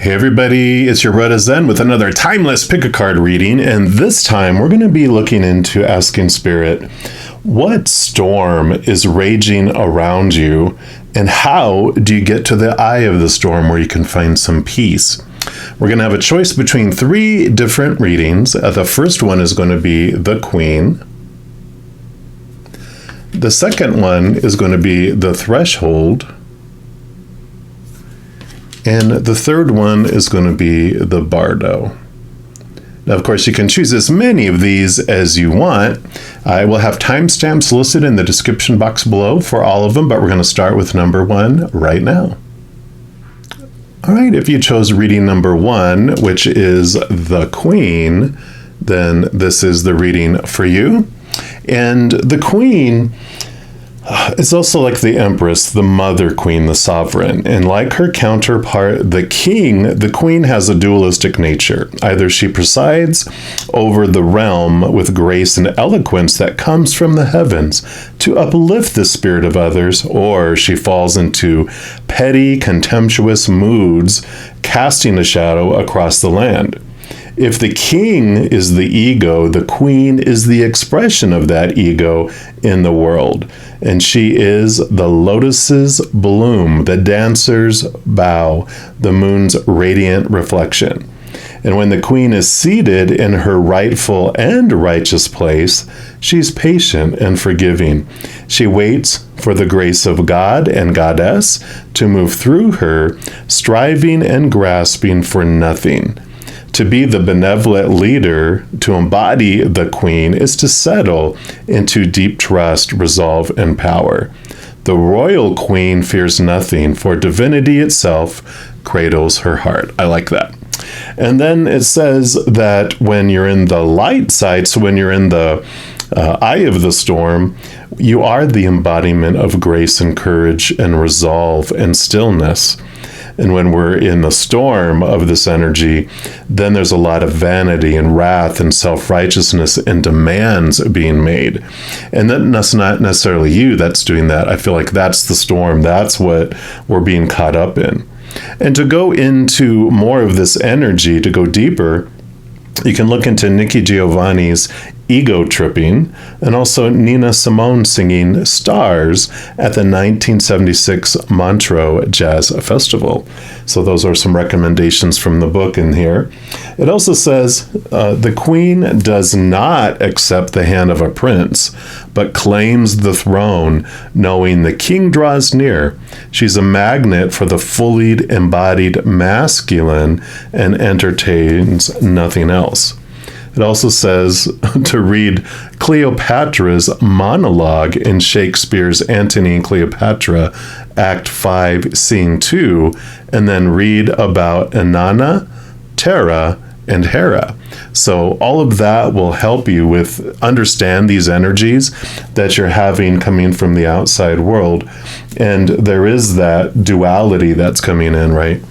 Hey everybody, it's your brother Zen with another timeless pick a card reading, and this time we're going to be looking into asking Spirit, what storm is raging around you, and how do you get to the eye of the storm where you can find some peace? We're going to have a choice between three different readings. The first one is going to be the Queen. The second one is going to be the Threshold. And the third one is going to be the Bardo. Now, of course, you can choose as many of these as you want. I will have timestamps listed in the description box below for all of them, but we're going to start with number one right now. All right, if you chose reading number one, which is the Queen, then this is the reading for you. And the Queen is also like the Empress, the Mother Queen, the Sovereign. And like her counterpart, the King, the Queen has a dualistic nature. Either she presides over the realm with grace and eloquence that comes from the heavens to uplift the spirit of others, or she falls into petty, contemptuous moods, casting a shadow across the land. If the king is the ego, the queen is the expression of that ego in the world. And she is the lotus's bloom, the dancer's bow, the moon's radiant reflection. And when the queen is seated in her rightful and righteous place, she's patient and forgiving. She waits for the grace of God and Goddess to move through her, striving and grasping for nothing. To be the benevolent leader, to embody the Queen, is to settle into deep trust, resolve, and power. The royal Queen fears nothing, for divinity itself cradles her heart. I like that. And then it says that when you're in the light side, so when you're in the eye of the storm, you are the embodiment of grace and courage and resolve and stillness. And when we're in the storm of this energy, then there's a lot of vanity and wrath and self-righteousness and demands being made. And that's not necessarily you that's doing that. I feel like that's the storm. That's what we're being caught up in. And to go into more of this energy, to go deeper, you can look into Nikki Giovanni's Ego Tripping, and also Nina Simone singing Stars at the 1976 Montreux Jazz Festival. So those are some recommendations from the book in here. It also says, the Queen does not accept the hand of a prince, but claims the throne, knowing the king draws near. She's a magnet for the fully embodied masculine and entertains nothing else. It also says to read Cleopatra's monologue in Shakespeare's Antony and Cleopatra, Act 5, Scene 2, and then read about Inanna, Tara, and Hera. So all of that will help you with understand these energies that you're having coming from the outside world. And there is that duality that's coming in, right?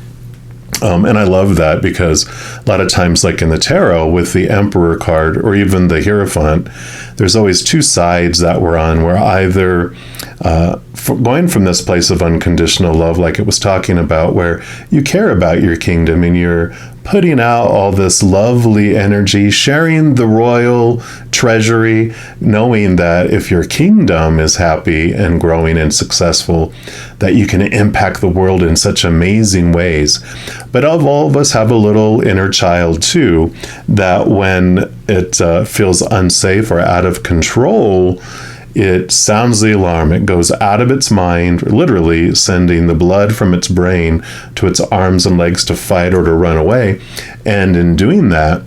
And I love that because a lot of times, like in the tarot with the Emperor card or even the Hierophant, there's always two sides that we're on. We're either going from this place of unconditional love, like it was talking about, where you care about your kingdom and you're putting out all this lovely energy, sharing the royal treasury, knowing that if your kingdom is happy and growing and successful, that you can impact the world in such amazing ways. But all of us have a little inner child too, that when it feels unsafe or out of control, it sounds the alarm. It goes out of its mind, literally sending the blood from its brain to its arms and legs to fight or to run away. And in doing that,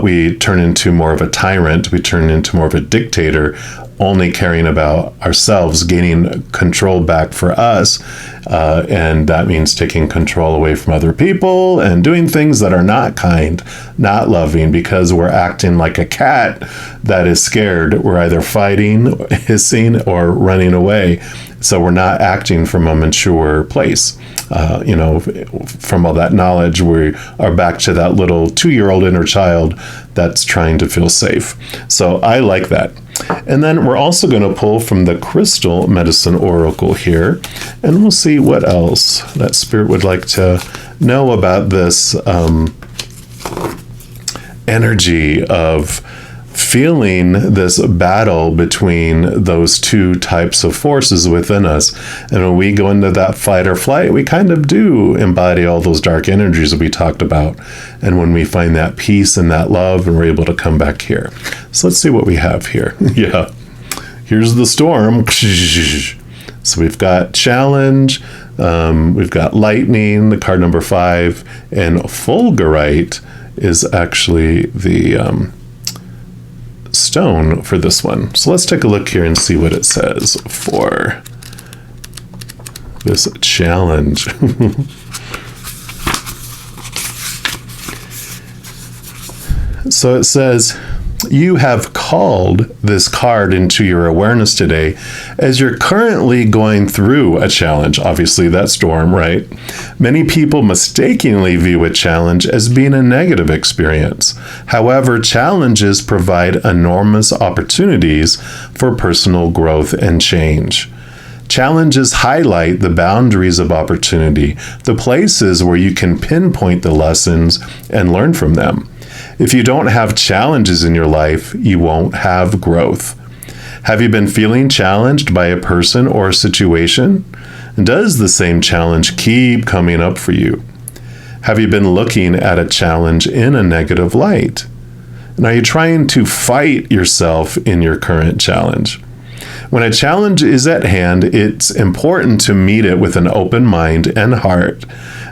we turn into more of a tyrant. We turn into more of a dictator, only caring about ourselves, gaining control back for us. And that means taking control away from other people and doing things that are not kind, not loving, because we're acting like a cat that is scared. We're either fighting, hissing, or running away. So we're not acting from a mature place. From all that knowledge, we are back to that little 2-year-old inner child that's trying to feel safe. So I like that. And then we're also going to pull from the Crystal Medicine Oracle here, and we'll see what else that Spirit would like to know about this energy of feeling this battle between those two types of forces within us. And when we go into that fight or flight, we kind of do embody all those dark energies that we talked about. And when we find that peace and that love, and we're able to come back here. So let's see what we have here. Yeah. Here's the storm. So we've got challenge, we've got lightning, the card number 5, and fulgurite is actually the stone for this one. So let's take a look here and see what it says for this challenge. So it says, you have called this card into your awareness today as you're currently going through a challenge. Obviously, that storm, right? Many people mistakenly view a challenge as being a negative experience. However, challenges provide enormous opportunities for personal growth and change. Challenges highlight the boundaries of opportunity, the places where you can pinpoint the lessons and learn from them. If you don't have challenges in your life, you won't have growth. Have you been feeling challenged by a person or a situation? Does the same challenge keep coming up for you? Have you been looking at a challenge in a negative light? And are you trying to fight yourself in your current challenge? When a challenge is at hand, it's important to meet it with an open mind and heart.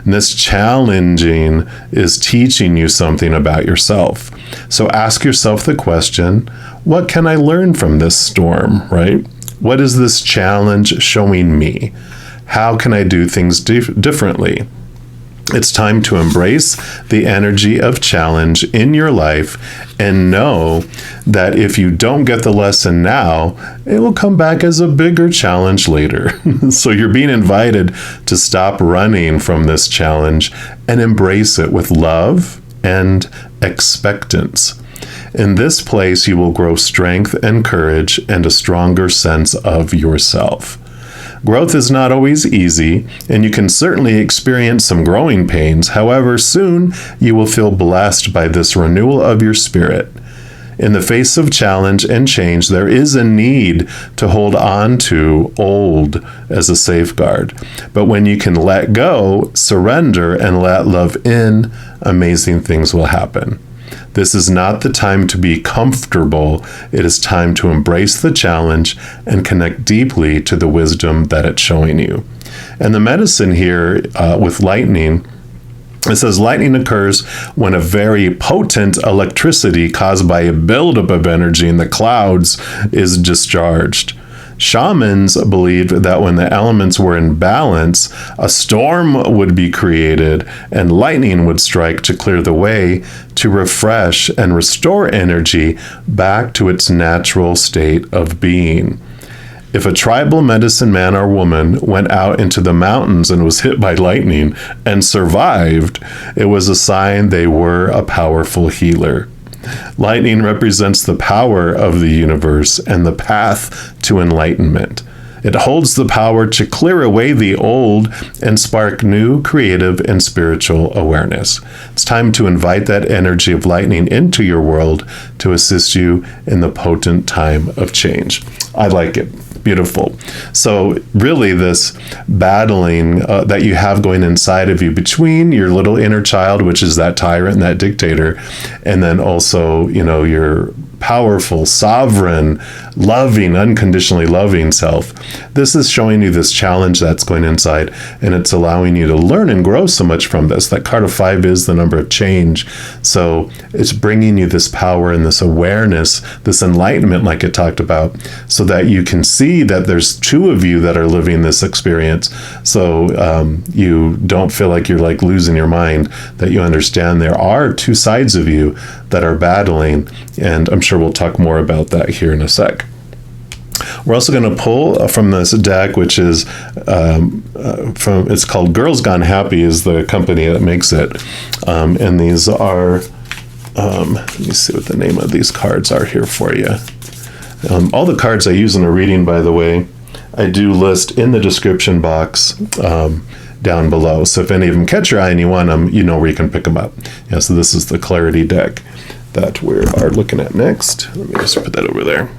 And this challenging is teaching you something about yourself. So ask yourself the question, what can I learn from this storm, right? What is this challenge showing me? How can I do things differently? It's time to embrace the energy of challenge in your life and know that if you don't get the lesson now, it will come back as a bigger challenge later. So you're being invited to stop running from this challenge and embrace it with love and expectance. In this place, you will grow strength and courage and a stronger sense of yourself. Growth is not always easy, and you can certainly experience some growing pains. However, soon you will feel blessed by this renewal of your spirit. In the face of challenge and change, there is a need to hold on to old as a safeguard. But when you can let go, surrender, and let love in, amazing things will happen. This is not the time to be comfortable. It is time to embrace the challenge and connect deeply to the wisdom that it's showing you. And the medicine here with lightning, it says lightning occurs when a very potent electricity caused by a buildup of energy in the clouds is discharged. Shamans believed that when the elements were in balance, a storm would be created and lightning would strike to clear the way, to refresh and restore energy back to its natural state of being. If a tribal medicine man or woman went out into the mountains and was hit by lightning and survived, it was a sign they were a powerful healer. Lightning represents the power of the universe and the path to enlightenment. It holds the power to clear away the old and spark new creative and spiritual awareness. It's time to invite that energy of lightning into your world to assist you in the potent time of change. I like it. Beautiful. So really this battling that you have going inside of you between your little inner child, which is that tyrant and that dictator, and then also, your powerful, sovereign, loving, unconditionally loving self. This is showing you this challenge that's going inside, and it's allowing you to learn and grow so much from this. That card of 5 is the number of change. So it's bringing you this power and this awareness, this enlightenment, like it talked about, so that you can see that there's two of you that are living this experience. So you don't feel like you're like losing your mind, that you understand there are two sides of you that are battling. And I'm sure we'll talk more about that here in a sec. We're also going to pull from this deck, which is it's called Girls Gone Happy is the company that makes it. And these are, let me see what the name of these cards are here for you. All the cards I use in a reading, by the way, I do list in the description box. down below. So if any of them catch your eye and you want them, you know where you can pick them up. Yeah, so this is the clarity deck that we are looking at next. Let me just put that over there.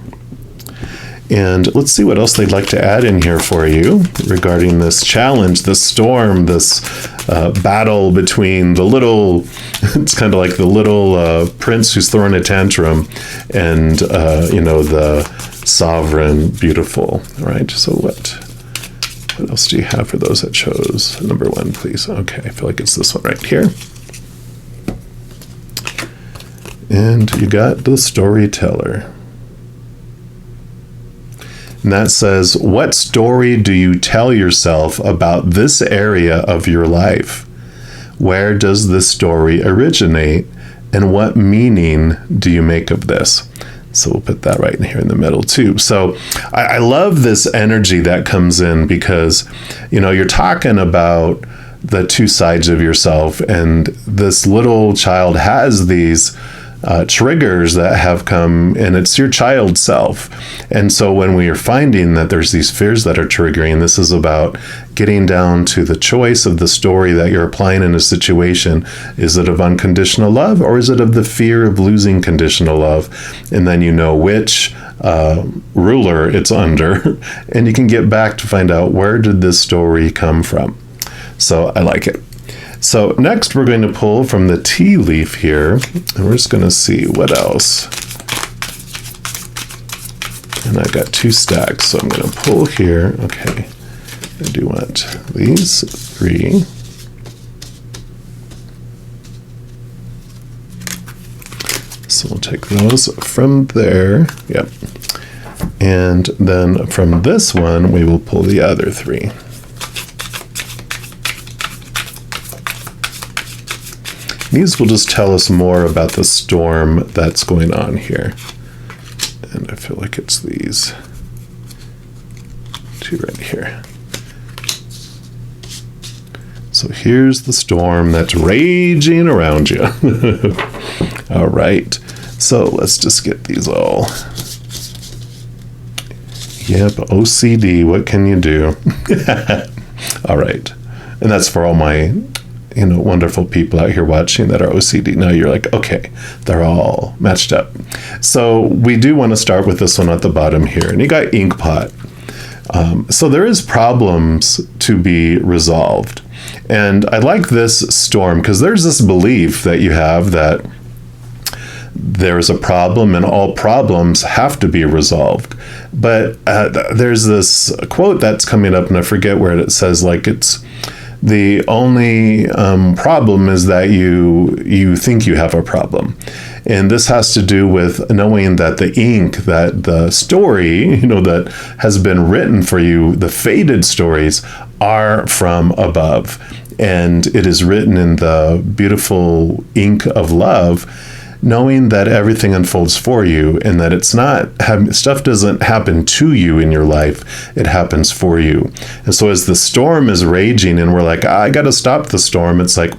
And let's see what else they'd like to add in here for you regarding this challenge, this storm, this battle between the little, it's kind of like the little prince who's throwing a tantrum and, the sovereign beautiful, right? So what else do you have for those that chose number 1, please? Okay, I feel like it's this one right here. And you got the storyteller. And that says, what story do you tell yourself about this area of your life? Where does this story originate? And what meaning do you make of this? So we'll put that right in here in the middle too. So I love this energy that comes in because, you're talking about the two sides of yourself, and this little child has these triggers that have come, and it's your child self. And so when we are finding that there's these fears that are triggering, this is about getting down to the choice of the story that you're applying in a situation. Is it of unconditional love, or is it of the fear of losing conditional love? And then you know which ruler it's under, and you can get back to find out, where did this story come from? So I like it. So next we're going to pull from the tea leaf here, and we're just going to see what else. And I've got 2 stacks, so I'm going to pull here. Okay, I do want these 3. So we'll take those from there. Yep. And then from this one, we will pull the other 3. These will just tell us more about the storm that's going on here. And I feel like it's these 2 right here. So here's the storm that's raging around you. All right. So let's just get these all. Yep, OCD, what can you do? All right. And that's for all my wonderful people out here watching that are OCD. Now you're like, okay, they're all matched up. So we do want to start with this one at the bottom here. And you got ink pot. So there is problems to be resolved. And I like this storm because there's this belief that you have that there's a problem and all problems have to be resolved. But there's this quote that's coming up, and I forget where it says, like, it's the only problem is that you think you have a problem. And this has to do with knowing that the ink, that the story, that has been written for you, the faded stories, are from above. And it is written in the beautiful ink of love, knowing that everything unfolds for you, and that it's not, stuff doesn't happen to you in your life, it happens for you. And so as the storm is raging and we're like, I got to stop the storm, it's like,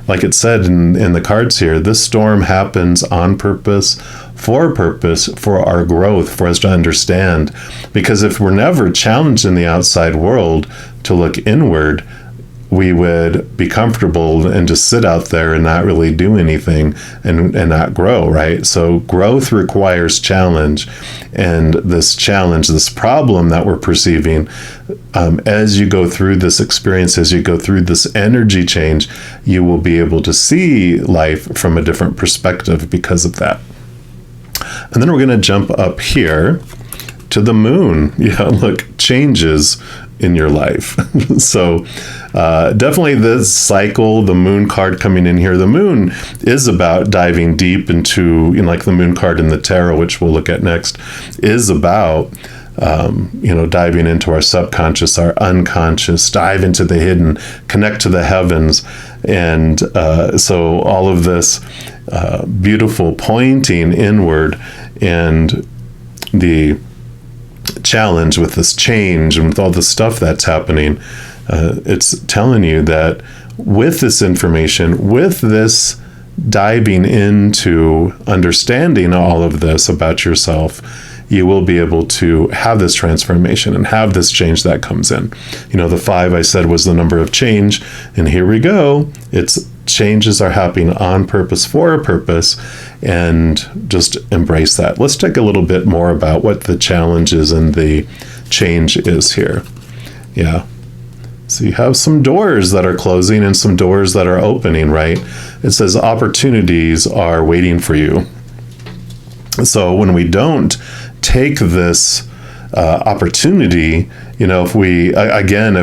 like it said in the cards here, this storm happens on purpose, for our growth, for us to understand. Because if we're never challenged in the outside world to look inward, we would be comfortable and just sit out there and not really do anything and not grow, right? So growth requires challenge. And this challenge, this problem that we're perceiving, as you go through this experience, as you go through this energy change, you will be able to see life from a different perspective because of that. And then we're going to jump up here to the moon. Yeah, look, changes in your life. So definitely this cycle, the moon card coming in here, the moon is about diving deep into, like the moon card in the tarot, which we'll look at next, is about diving into our subconscious, our unconscious, dive into the hidden, connect to the heavens. And so all of this beautiful pointing inward, and the challenge with this change and with all the stuff that's happening, it's telling you that with this information, with this diving into understanding all of this about yourself, you will be able to have this transformation and have this change that comes in. You know, the 5 I said was the number of change, and here we go. It's changes are happening on purpose for a purpose, and just embrace that. Let's take a little bit more about what the challenge is and the change is here. Yeah. So you have some doors that are closing and some doors that are opening, right? It says opportunities are waiting for you. So when we don't take this opportunity, you know, if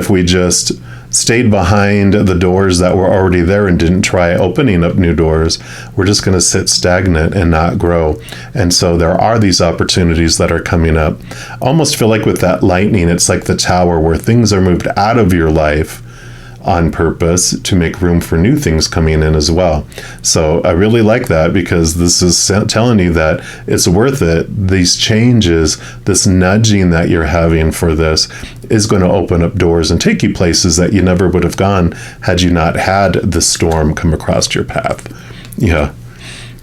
we just stayed behind the doors that were already there and didn't try opening up new doors, we're just going to sit stagnant and not grow. And so there are these opportunities that are coming up. I almost feel like with that lightning, it's like the tower where things are moved out of your life on purpose to make room for new things coming in as well. So I really like that, because this is telling you that it's worth it. These changes, this nudging that you're having for this is going to open up doors and take you places that you never would have gone had you not had the storm come across your path. Yeah.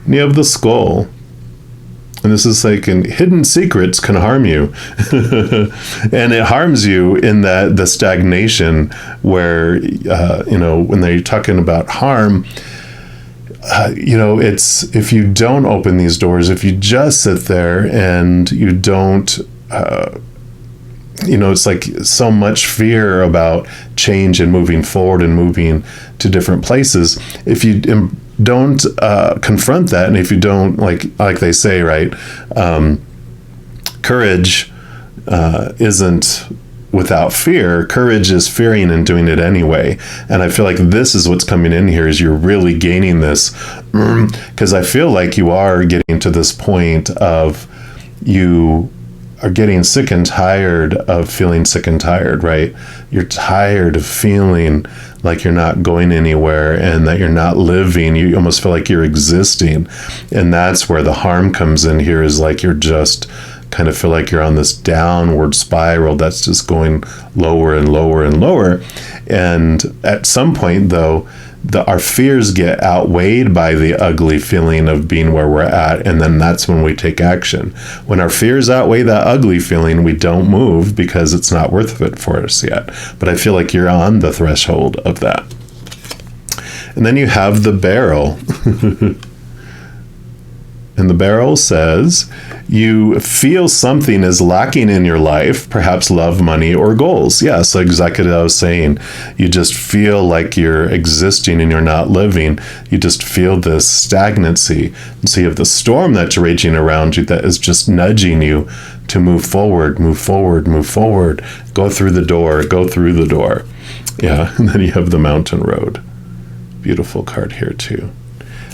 And you have the skull. And this is like, hidden secrets can harm you. And it harms you in that the stagnation where, you know, when they're talking about harm, you know, it's if you don't open these doors, if you just sit there and you don't, you know, it's like so much fear about change and moving forward and moving to different places. If you don't confront that, and if you don't, like they say, right, courage isn't without fear. Courage is fearing and doing it anyway. And I feel like this is what's coming in here, is you're really gaining this, because I feel like you are getting to this point of you are getting sick and tired of feeling sick and tired, right? You're tired of feeling like you're not going anywhere and that you're not living. You almost feel like you're existing. And that's where the harm comes in here, is like you're just kind of feel like you're on this downward spiral that's just going lower and lower and lower. And at some point, though, our fears get outweighed by the ugly feeling of being where we're at, and then that's when we take action. When our fears outweigh that ugly feeling, we don't move because it's not worth it for us yet. But I feel like you're on the threshold of that. And then you have the barrel. And the barrel says, you feel something is lacking in your life, perhaps love, money, or goals. Yeah, so exactly what I was saying. You just feel like you're existing and you're not living. You just feel this stagnancy. And so you have the storm that's raging around you that is just nudging you to move forward, move forward, move forward. Go through the door, go through the door. Yeah, and then you have the mountain road. Beautiful card here too,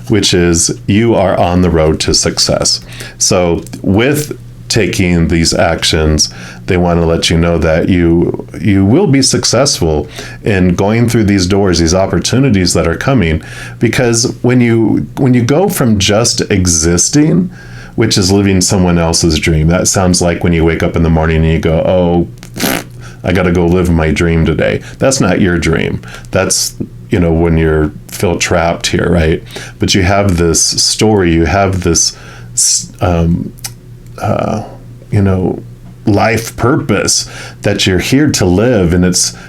which is you are on the road to success. So with taking these actions, they want to let you know that you will be successful in going through these doors, these opportunities that are coming. Because when you go from just existing, which is living someone else's dream, that sounds like when you wake up in the morning and you go, oh, I got to go live my dream today. That's not your dream. That's, you know, when you feel trapped here, right? But you have this story, you have this, you know, life purpose that you're here to live, and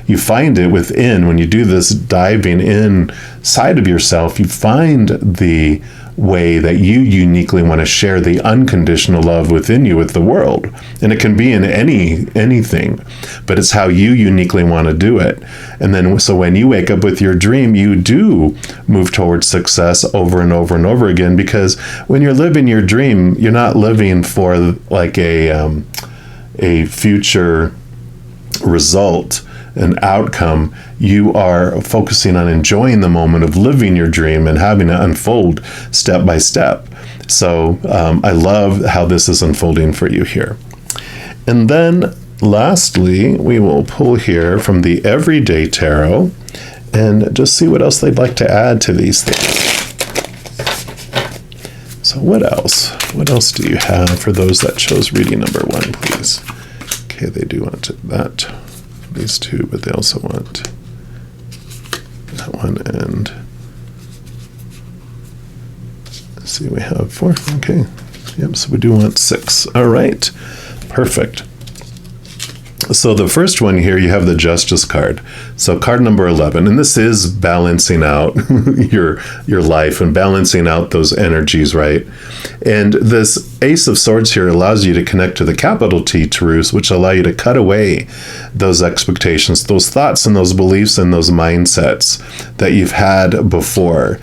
you find it within. When you do this diving inside of yourself, you find the way that you uniquely want to share the unconditional love within you with the world. And it can be in anything, but it's how you uniquely want to do it. And then, so when you wake up with your dream, you do move towards success over and over and over again, because when you're living your dream, you're not living for like a future result, an outcome. You are focusing on enjoying the moment of living your dream and having it unfold step by step. So I love how this is unfolding for you here. And then lastly, we will pull here from the Everyday Tarot and just see what else they'd like to add to these things. So what else? What else do you have for those that chose reading number 1, please? Okay, they do want that. These two, but they also want that one, and let's see, we have 4. Okay, Yep, so we do want 6. All right, perfect. So the first one here, you have the Justice card. So card number 11, and this is balancing out your life and balancing out those energies, right? And this Ace of Swords here allows you to connect to the capital T truths, which allow you to cut away those expectations, those thoughts and those beliefs and those mindsets that you've had before.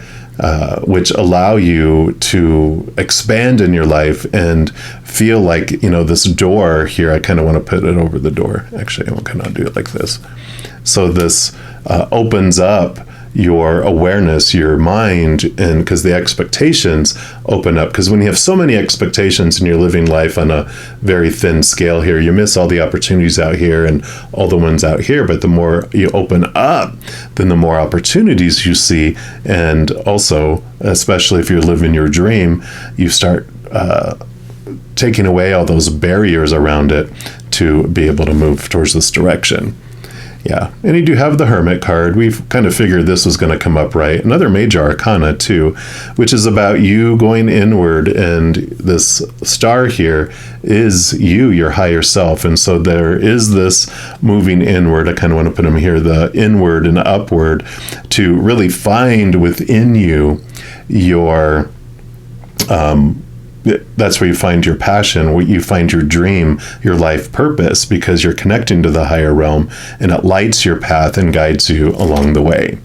Which allow you to expand in your life and feel like, this door here, I kind of want to put it over the door. Actually, I'm going to do it like this. So this opens up your awareness, your mind, and because the expectations open up. Because when you have so many expectations and you're living life on a very thin scale here, you miss all the opportunities out here and all the ones out here. But the more you open up, then the more opportunities you see. And also, especially if you're living your dream, you start taking away all those barriers around it to be able to move towards this direction. Yeah, and you do have the Hermit card. We've kind of figured this was going to come up, right? Another major arcana, too, which is about you going inward, and this star here is you, your higher self. And so there is this moving inward. I kind of want to put them here, the inward and upward, to really find within you your that's where you find your passion, where you find your dream, your life purpose, because you're connecting to the higher realm and it lights your path and guides you along the way.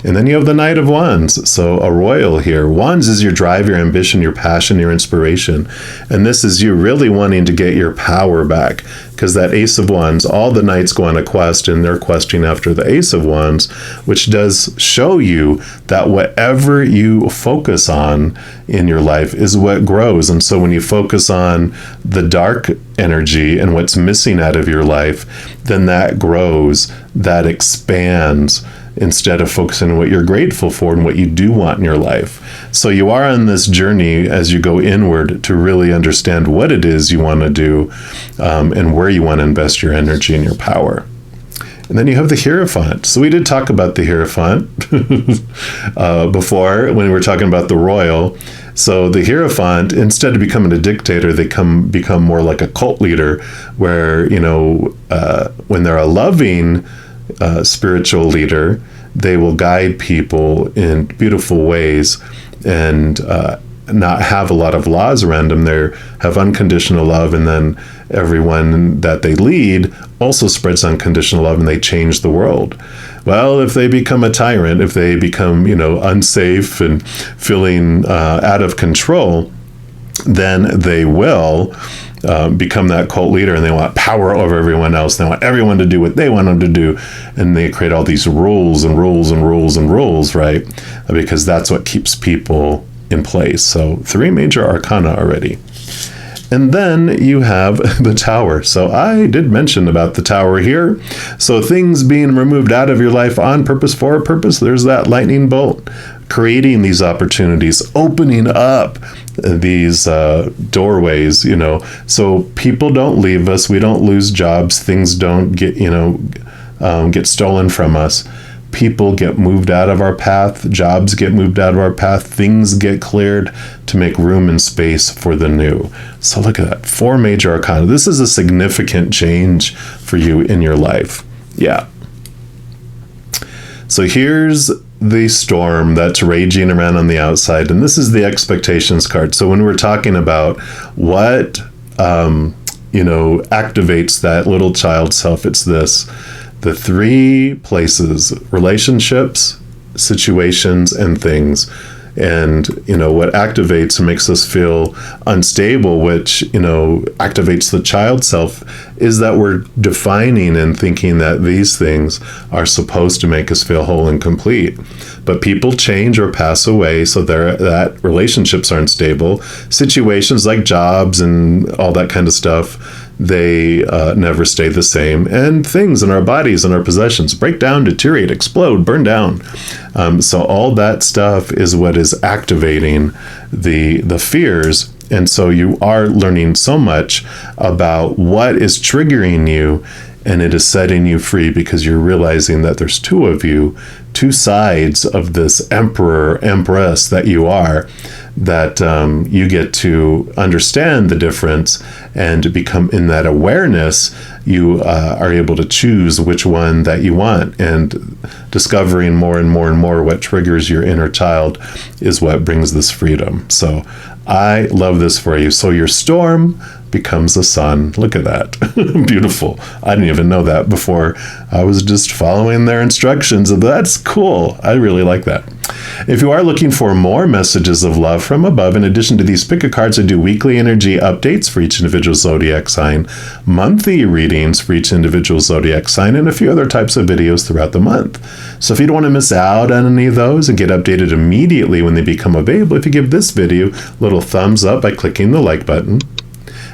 And then you have the Knight of Wands. So a royal here. Wands is your drive, your ambition, your passion, your inspiration. And this is you really wanting to get your power back. Because that Ace of Wands, all the knights go on a quest and they're questing after the Ace of Wands, which does show you that whatever you focus on in your life is what grows. And so when you focus on the dark energy and what's missing out of your life, then that grows, that expands, instead of focusing on what you're grateful for and what you do want in your life. So you are on this journey as you go inward to really understand what it is you want to do and where you want to invest your energy and your power. And then you have the Hierophant. So we did talk about the Hierophant before when we were talking about the royal. So the Hierophant, instead of becoming a dictator, they become more like a cult leader where, when they're a loving spiritual leader, they will guide people in beautiful ways and not have a lot of laws around them. They have unconditional love, and then everyone that they lead also spreads unconditional love, and they change the world. Well, if they become a tyrant, if they become, unsafe and feeling out of control, then they will become that cult leader, and they want power over everyone else. They want everyone to do what they want them to do, and they create all these rules and rules and rules and rules, right? Because that's what keeps people in place. So 3 major arcana already. And then you have the Tower. So I did mention about the Tower here. So things being removed out of your life on purpose, for a purpose. There's that lightning bolt, creating these opportunities, opening up these doorways, so people don't leave us, we don't lose jobs, things don't get, get stolen from us. People get moved out of our path, jobs get moved out of our path, things get cleared to make room and space for the new. So look at that, 4 major arcana. This is a significant change for you in your life. Yeah. So here's the storm that's raging around on the outside, and this is the expectations card. So when we're talking about what activates that little child self, it's this: the 3 places: relationships, situations, and things. And what activates and makes us feel unstable, which activates the child self, is that we're defining and thinking that these things are supposed to make us feel whole and complete. But people change or pass away, so that relationships are unstable. Situations like jobs and all that kind of stuff, they never stay the same. And things in our bodies and our possessions break down, deteriorate, explode, burn down. So all that stuff is what is activating the fears. And so you are learning so much about what is triggering you, and it is setting you free because you're realizing that there's 2 of you, 2 sides of this emperor, empress that you are, that you get to understand the difference and become in that awareness. You are able to choose which one that you want, and discovering more and more and more what triggers your inner child is what brings this freedom. So I love this for you. So your storm becomes a sun. Look at that. Beautiful. I didn't even know that before. I was just following their instructions. That's cool. I really like that. If you are looking for more messages of love from above, in addition to these pick-a-cards, I do weekly energy updates for each individual zodiac sign, monthly readings for each individual zodiac sign, and a few other types of videos throughout the month. So if you don't want to miss out on any of those and get updated immediately when they become available, if you give this video a little thumbs up by clicking the like button,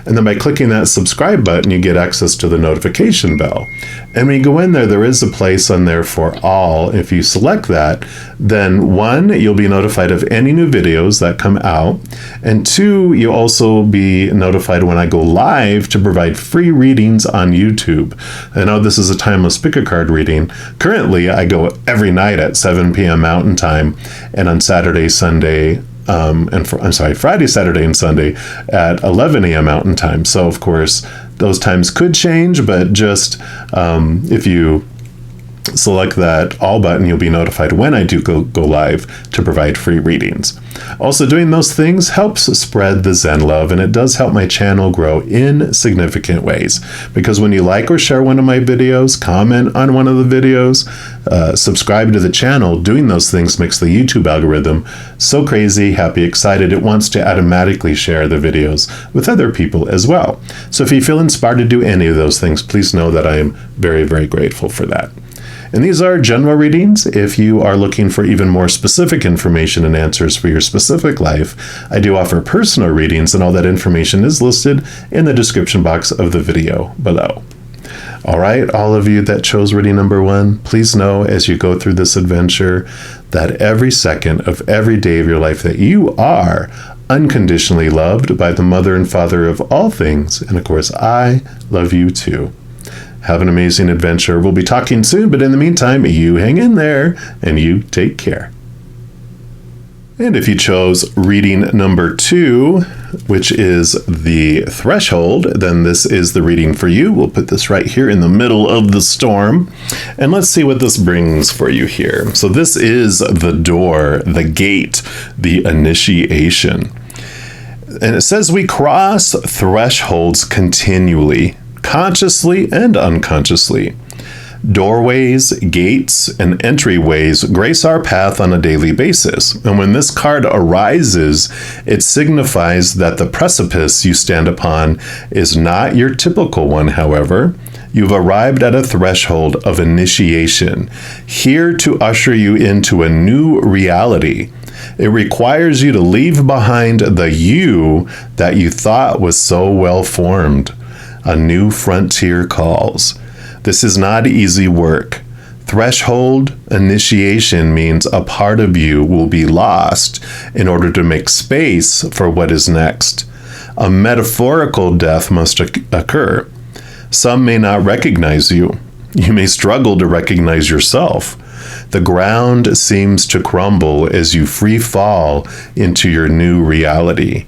and then by clicking that subscribe button, you get access to the notification bell. And when you go in there, there is a place on there for all. If you select that, then 1, you'll be notified of any new videos that come out. And 2, you'll also be notified when I go live to provide free readings on YouTube. I know this is a timeless pick-a-card reading. Currently, I go every night at 7 p.m. Mountain Time, and on Saturday, Sunday, Friday, Saturday, and Sunday at 11 a.m. Mountain Time. So, of course, those times could change, but just if you select that all button, you'll be notified when I do go live to provide free readings. Also, doing those things helps spread the Zen love, and it does help my channel grow in significant ways. Because when you like or share one of my videos, comment on one of the videos, subscribe to the channel, doing those things makes the YouTube algorithm so crazy, happy, excited, it wants to automatically share the videos with other people as well. So if you feel inspired to do any of those things, please know that I am very, very grateful for that. And these are general readings. If you are looking for even more specific information and answers for your specific life, I do offer personal readings, and all that information is listed in the description box of the video below. All right, all of you that chose reading number 1, please know as you go through this adventure that every second of every day of your life that you are unconditionally loved by the Mother and Father of all things. And of course, I love you too. Have an amazing adventure. We'll be talking soon, but in the meantime, you hang in there and you take care. And if you chose reading number 2, which is the threshold, then this is the reading for you. We'll put this right here in the middle of the storm. And let's see what this brings for you here. So this is the door, the gate, the initiation. And it says we cross thresholds continually, consciously and unconsciously. Doorways, gates, and entryways grace our path on a daily basis. And when this card arises, it signifies that the precipice you stand upon is not your typical one, however. You've arrived at a threshold of initiation, here to usher you into a new reality. It requires you to leave behind the you that you thought was so well formed. A new frontier calls. This is not easy work. Threshold initiation means a part of you will be lost in order to make space for what is next. A metaphorical death must occur. Some may not recognize you. You may struggle to recognize yourself. The ground seems to crumble as you free fall into your new reality.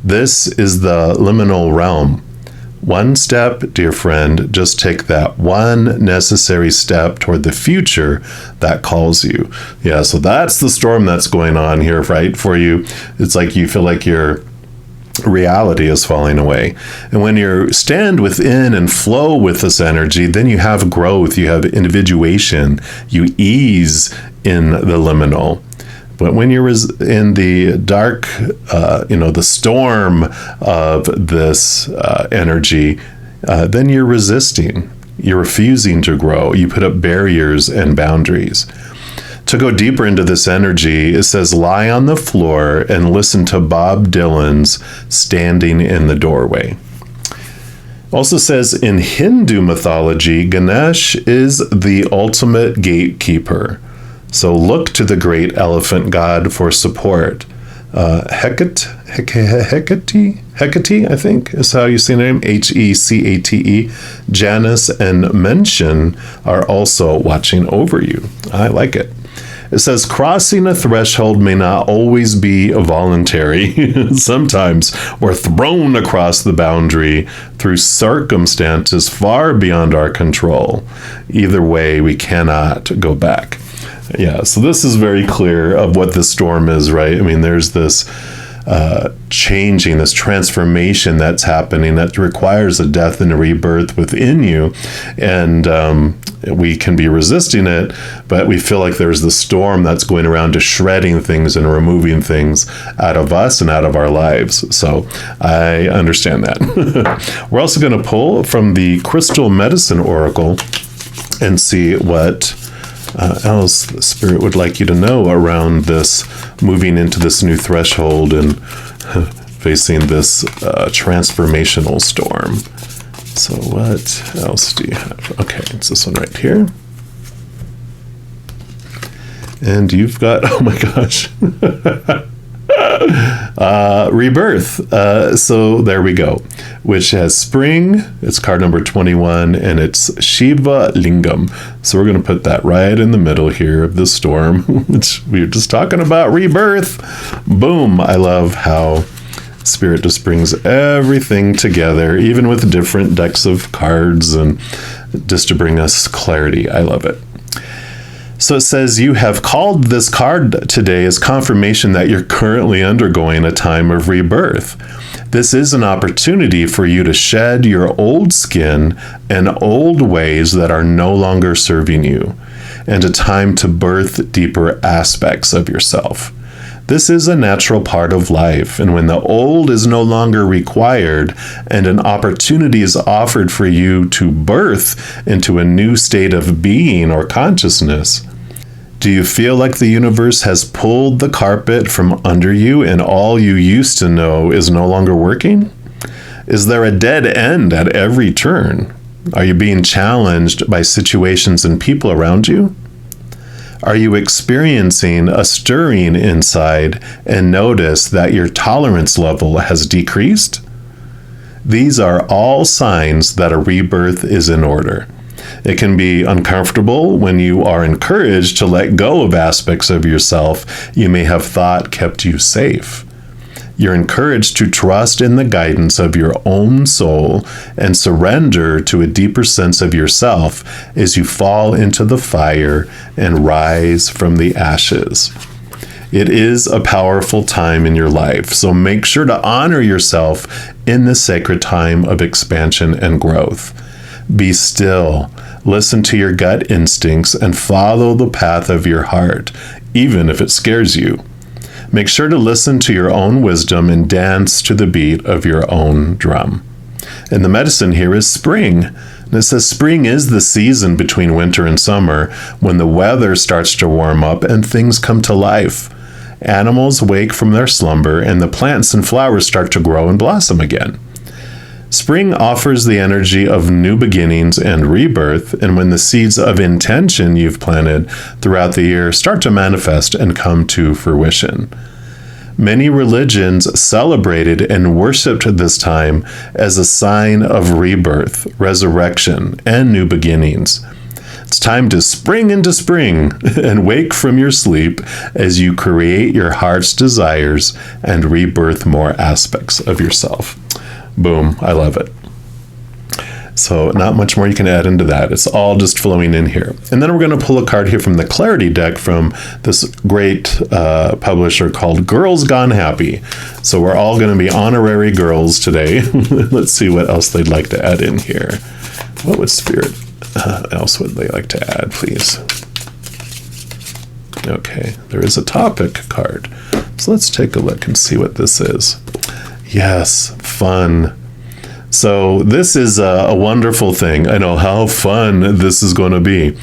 This is the liminal realm. One step, dear friend, just take that one necessary step toward the future that calls you. Yeah, so that's the storm that's going on here, right, for you. It's like you feel like your reality is falling away. And when you stand within and flow with this energy, then you have growth, you have individuation, you ease in the liminal. But when you're in the dark, the storm of this energy, then you're resisting. You're refusing to grow. You put up barriers and boundaries. To go deeper into this energy, it says, lie on the floor and listen to Bob Dylan's Standing in the Doorway. Also says in Hindu mythology, Ganesh is the ultimate gatekeeper. So look to the great elephant god for support. Hecate, I think is how you say the name, Hecate. Janus and Mention are also watching over you. I like it. It says, crossing a threshold may not always be voluntary. Sometimes we're thrown across the boundary through circumstances far beyond our control. Either way, we cannot go back. Yeah, so this is very clear of what the storm is, right? I mean, there's this changing, this transformation that's happening that requires a death and a rebirth within you. And we can be resisting it, but we feel like there's the storm that's going around to shredding things and removing things out of us and out of our lives. So I understand that. We're also going to pull from the Crystal Medicine Oracle and see what else the Spirit would like you to know around this, moving into this new threshold and facing this transformational storm. So what else do you have? Okay, it's this one right here. And you've got, oh my gosh, rebirth. So there we go, which has spring. It's card number 21, and it's Shiva Lingam. So we're going to put that right in the middle here of the storm, which we were just talking about rebirth. Boom. I love how Spirit just brings everything together, even with different decks of cards, and just to bring us clarity. I love it. So it says, you have called this card today as confirmation that you're currently undergoing a time of rebirth. This is an opportunity for you to shed your old skin and old ways that are no longer serving you, and a time to birth deeper aspects of yourself. This is a natural part of life, and when the old is no longer required and an opportunity is offered for you to birth into a new state of being or consciousness, do you feel like the universe has pulled the carpet from under you and all you used to know is no longer working? Is there a dead end at every turn? Are you being challenged by situations and people around you? Are you experiencing a stirring inside and notice that your tolerance level has decreased? These are all signs that a rebirth is in order. It can be uncomfortable when you are encouraged to let go of aspects of yourself you may have thought kept you safe. You're encouraged to trust in the guidance of your own soul and surrender to a deeper sense of yourself as you fall into the fire and rise from the ashes. It is a powerful time in your life, so make sure to honor yourself in this sacred time of expansion and growth. Be still, listen to your gut instincts, and follow the path of your heart, even if it scares you. Make sure to listen to your own wisdom and dance to the beat of your own drum. And the medicine here is spring. And it says spring is the season between winter and summer when the weather starts to warm up and things come to life. Animals wake from their slumber and the plants and flowers start to grow and blossom again. Spring offers the energy of new beginnings and rebirth, and when the seeds of intention you've planted throughout the year start to manifest and come to fruition. Many religions celebrated and worshipped this time as a sign of rebirth, resurrection, and new beginnings. It's time to spring into spring and wake from your sleep as you create your heart's desires and rebirth more aspects of yourself. Boom, I love it. So not much more you can add into that. It's all just flowing in here. And then we're going to pull a card here from the Clarity deck from this great publisher called Girls Gone Happy. So we're all going to be honorary girls today. Let's see what else they'd like to add in here. What would Spirit else would they like to add, please? Okay, there is a topic card. So let's take a look and see what this is. Yes, fun. So this is a wonderful thing. I know how fun this is going to be.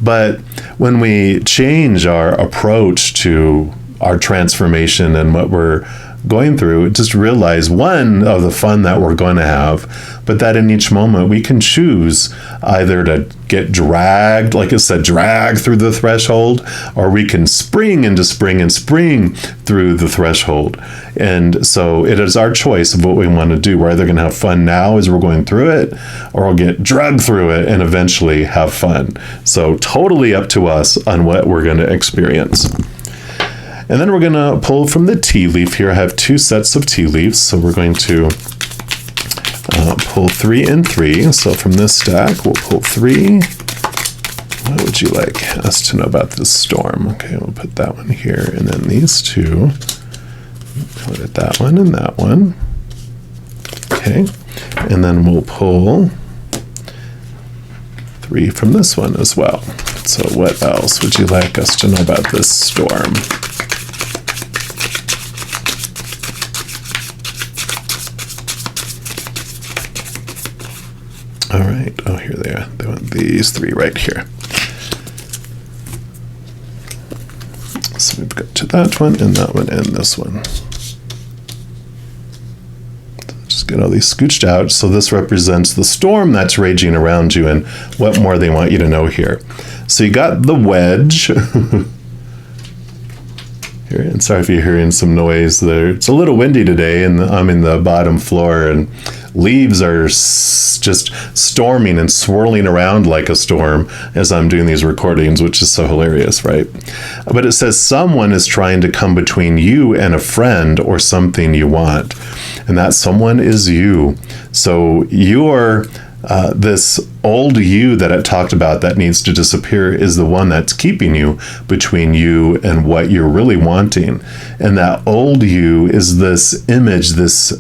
But when we change our approach to our transformation and what we're going through, just realize, one, of the fun that we're going to have, but that in each moment we can choose either to get dragged, like it said, drag through the threshold, or we can spring into spring and spring through the threshold. And so it is our choice of what we want to do. We're either going to have fun now as we're going through it, or we'll get dragged through it and eventually have fun. So totally up to us on what we're going to experience. And then we're going to pull from the tea leaf here. I have 2 sets of tea leaves, so we're going to pull 3 and 3. So from this stack, we'll pull 3. What would you like us to know about this storm? Okay, we'll put that one here, and then these 2. Put it that one and that one. Okay, and then we'll pull 3 from this one as well. So what else would you like us to know about this storm? All right. Oh, here they are. They want these 3 right here. So we've got to that one and that one and this one. Just get all these scooched out. So this represents the storm that's raging around you and what more they want you to know here. So you got the wedge. Here, and sorry if you're hearing some noise there. It's a little windy today, and I'm in the bottom floor, and leaves are just storming and swirling around like a storm as I'm doing these recordings, which is so hilarious, right? But it says someone is trying to come between you and a friend or something you want, and that someone is you. So you're this old you that it talked about that needs to disappear is the one that's keeping you between you and what you're really wanting. And that old you is this image, this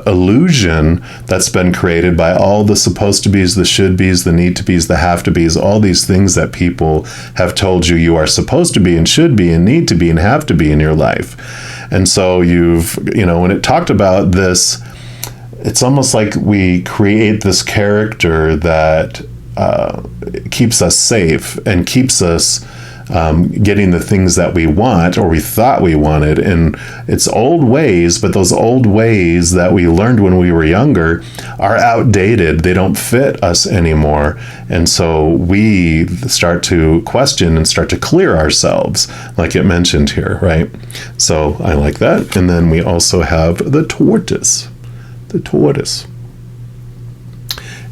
illusion that's been created by all the supposed to be's, the should be's, the need to be's, the have to be's, all these things that people have told you you are supposed to be and should be and need to be and have to be in your life. And so when it talked about this, it's almost like we create this character that keeps us safe and keeps us getting the things that we want or we thought we wanted. And it's old ways, but those old ways that we learned when we were younger are outdated. They don't fit us anymore. And so we start to question and start to clear ourselves, like it mentioned here, right? So I like that. And then we also have the tortoise. The tortoise.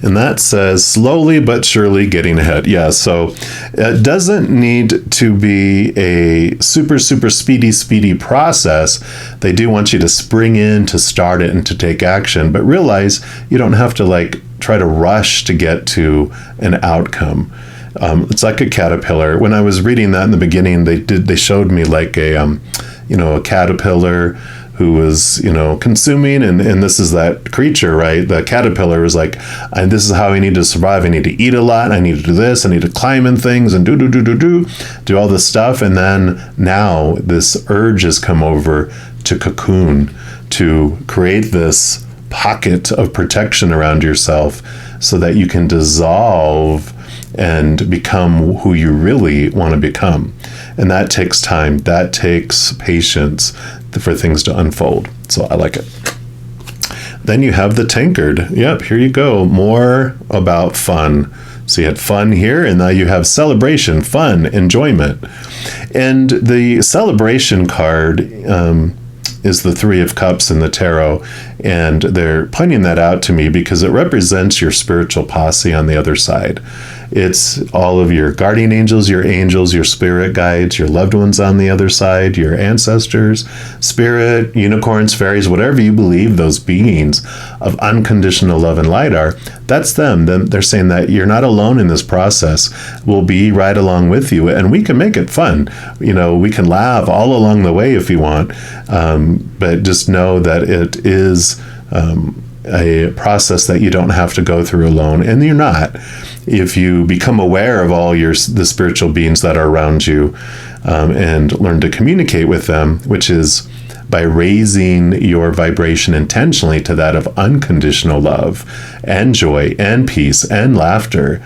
And that says slowly but surely getting ahead. Yeah, so it doesn't need to be a super speedy process. They do want you to spring in to start it and to take action, but realize you don't have to try to rush to get to an outcome. It's like a caterpillar. When I was reading that in the beginning, they showed me a caterpillar who was, consuming, and this is that creature, right? The caterpillar is like, this is how I need to survive. I need to eat a lot. I need to do this. I need to climb in things and do all this stuff. And then now this urge has come over to cocoon, to create this pocket of protection around yourself so that you can dissolve and become who you really want to become. And that takes time. That takes patience for things to unfold. So I like it. Then you have the tankard. Yep, here you go. More about fun. So you had fun here, and now you have celebration, fun, enjoyment. And the celebration card is the 3 of Cups in the tarot, and they're pointing that out to me because it represents your spiritual posse on the other side. It's all of your guardian angels, your spirit guides, your loved ones on the other side, your ancestors, spirit, unicorns, fairies, whatever you believe those beings of unconditional love and light are, that's them. Then they're saying that you're not alone in this process. We'll be right along with you, and we can make it fun. We can laugh all along the way if you want, but just know that it is a process that you don't have to go through alone, and you're not. If you become aware of all the spiritual beings that are around you and learn to communicate with them, which is by raising your vibration intentionally to that of unconditional love and joy and peace and laughter,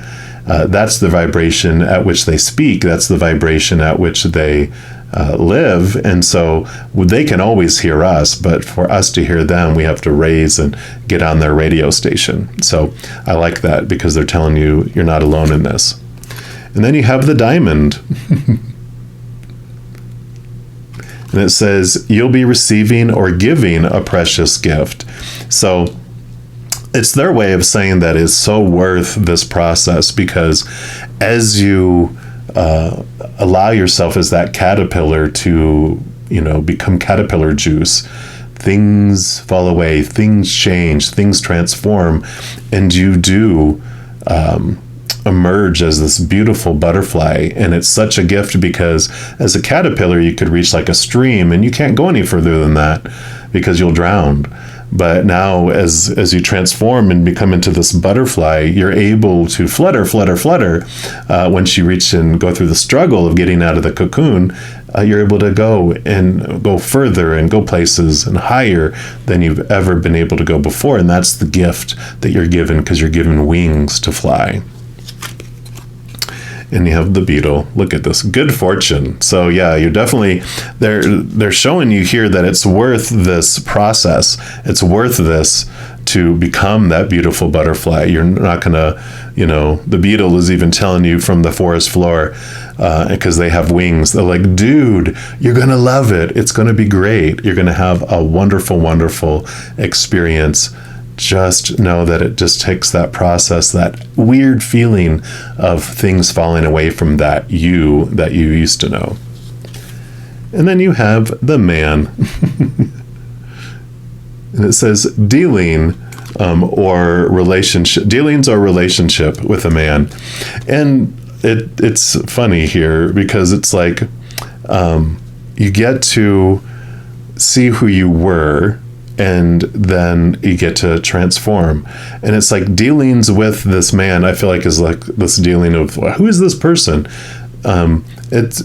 that's the vibration at which they speak. That's the vibration at which they live. And so they can always hear us, but for us to hear them, we have to raise and get on their radio station. So I like that, because they're telling you you're not alone in this. And then you have the diamond. And it says, you'll be receiving or giving a precious gift. So it's their way of saying that it's so worth this process, because as you allow yourself as that caterpillar to, become caterpillar juice, things fall away, things change, things transform, and you do emerge as this beautiful butterfly. And it's such a gift, because as a caterpillar, you could reach like a stream and you can't go any further than that because you'll drown. But now as you transform and become into this butterfly, you're able to flutter. Once you reach and go through the struggle of getting out of the cocoon, you're able to go further and go places and higher than you've ever been able to go before. And that's the gift that you're given, because you're given wings to fly. And you have the beetle. Look at this. Good fortune. So yeah, you're definitely, they're showing you here that it's worth this process. It's worth this to become that beautiful butterfly. You're not going to, the beetle is even telling you from the forest floor, because they have wings. They're like, dude, you're going to love it. It's going to be great. You're going to have a wonderful, wonderful experience. Just know that it just takes that process, that weird feeling of things falling away from that you used to know. And then you have the man. And it says dealing or relationship, dealings or relationship with a man. And it's funny here, because it's like you get to see who you were, and then you get to transform. And it's like dealings with this man, I feel like, is like this dealing of who is this person? It's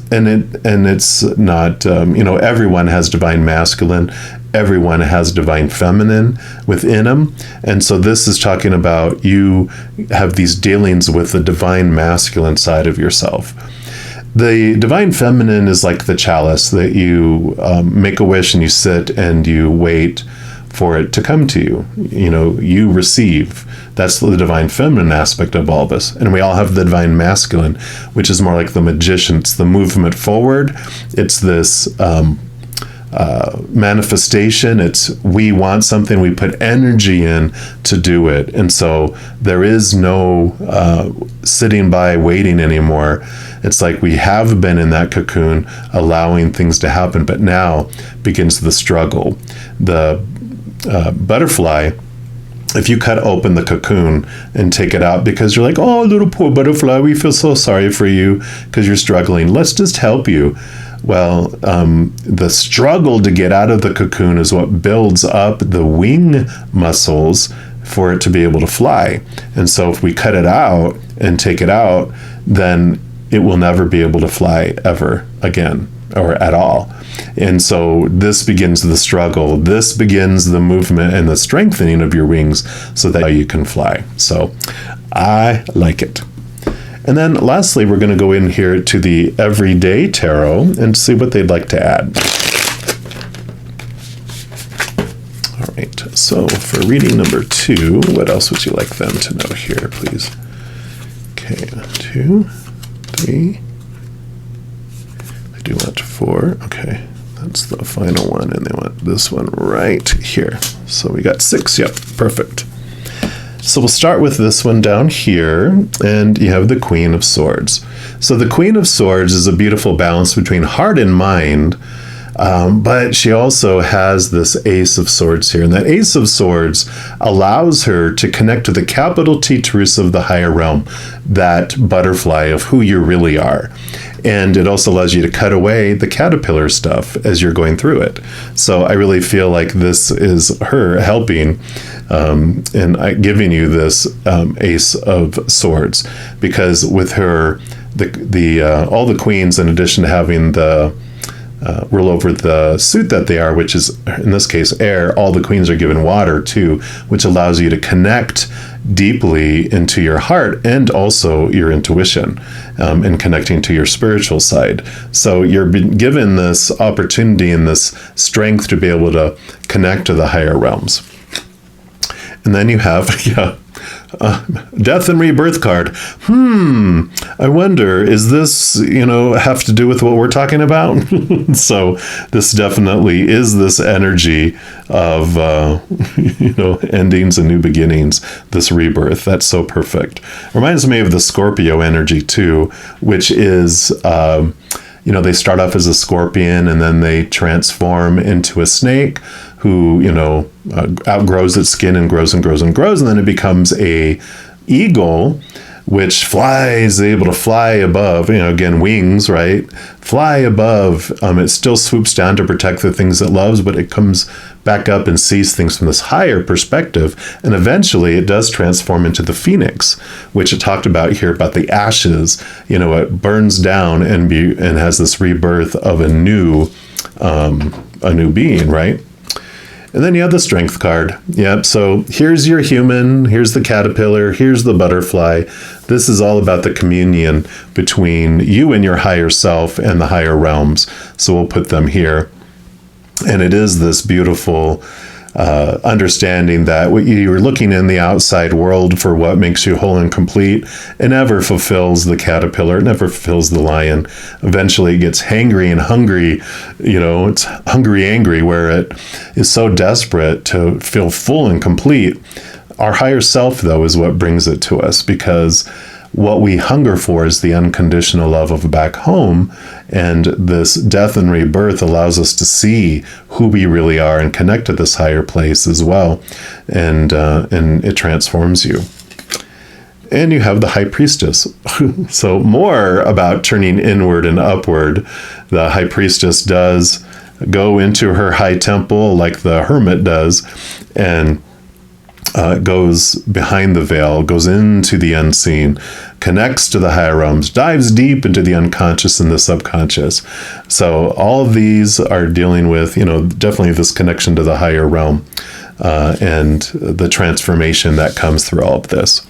not, everyone has divine masculine, everyone has divine feminine within them. And so this is talking about you have these dealings with the divine masculine side of yourself. The divine feminine is like the chalice that you make a wish and you sit and you wait for it to come to you. You receive. That's the divine feminine aspect of all of us. And we all have the divine masculine, which is more like the magician. It's the movement forward. It's this manifestation. It's we want something, we put energy in to do it. And so there is no sitting by waiting anymore. It's like we have been in that cocoon allowing things to happen, but now begins the struggle. The butterfly, if you cut open the cocoon and take it out because you're like, oh, little poor butterfly, we feel so sorry for you because you're struggling, let's just help you. Well, the struggle to get out of the cocoon is what builds up the wing muscles for it to be able to fly. And so if we cut it out and take it out, then it will never be able to fly ever again or at all. And so this begins the struggle. This begins the movement and the strengthening of your wings so that you can fly. So I like it. And then lastly, we're going to go in here to the Everyday Tarot and see what they'd like to add. All right. So for reading number 2, what else would you like them to know here, please? Okay. 2, 3. I do want 4. Okay. That's the final one. And they want this one right here. So we got 6. Yep. Perfect. So we'll start with this one down here, and you have the Queen of Swords. So the Queen of Swords is a beautiful balance between heart and mind, but she also has this Ace of Swords here. And that Ace of Swords allows her to connect to the capital T truths of the higher realm, that butterfly of who you really are. And it also allows you to cut away the caterpillar stuff as you're going through it. So I really feel like this is her helping and giving you this Ace of Swords, because with her, all the queens, in addition to having the rule over the suit that they are, which is in this case air, all the queens are given water too, which allows you to connect deeply into your heart and also your intuition, and connecting to your spiritual side. So you're given this opportunity and this strength to be able to connect to the higher realms. And then you have, death and rebirth card. I wonder, is this, have to do with what we're talking about? So this definitely is this energy of, endings and new beginnings, this rebirth. That's so perfect. Reminds me of the Scorpio energy too, which is, they start off as a scorpion and then they transform into a snake who, outgrows its skin and grows and grows and grows. And then it becomes a eagle, which flies, able to fly above, again, wings, right? Fly above. It still swoops down to protect the things it loves, but it comes back up and sees things from this higher perspective. And eventually it does transform into the phoenix, which it talked about here about the ashes. It burns down and has this rebirth of a new being, right? And then you have the strength card. Yep. So here's your human, here's the caterpillar, here's the butterfly. This is all about the communion between you and your higher self and the higher realms. So we'll put them here. And it is this beautiful understanding that what you're looking in the outside world for what makes you whole and complete, it never fulfills the caterpillar, it never fulfills the lion. Eventually it gets hangry and hungry, it's hungry angry, where it is so desperate to feel full and complete. Our higher self, though, is what brings it to us, because what we hunger for is the unconditional love of back home. And this death and rebirth allows us to see who we really are and connect to this higher place as well. And it transforms you. And you have the high priestess. So more about turning inward and upward. The high priestess does go into her high temple like the hermit does, and goes behind the veil, goes into the unseen, connects to the higher realms, dives deep into the unconscious and the subconscious. So all of these are dealing with, definitely this connection to the higher realm, and the transformation that comes through all of this.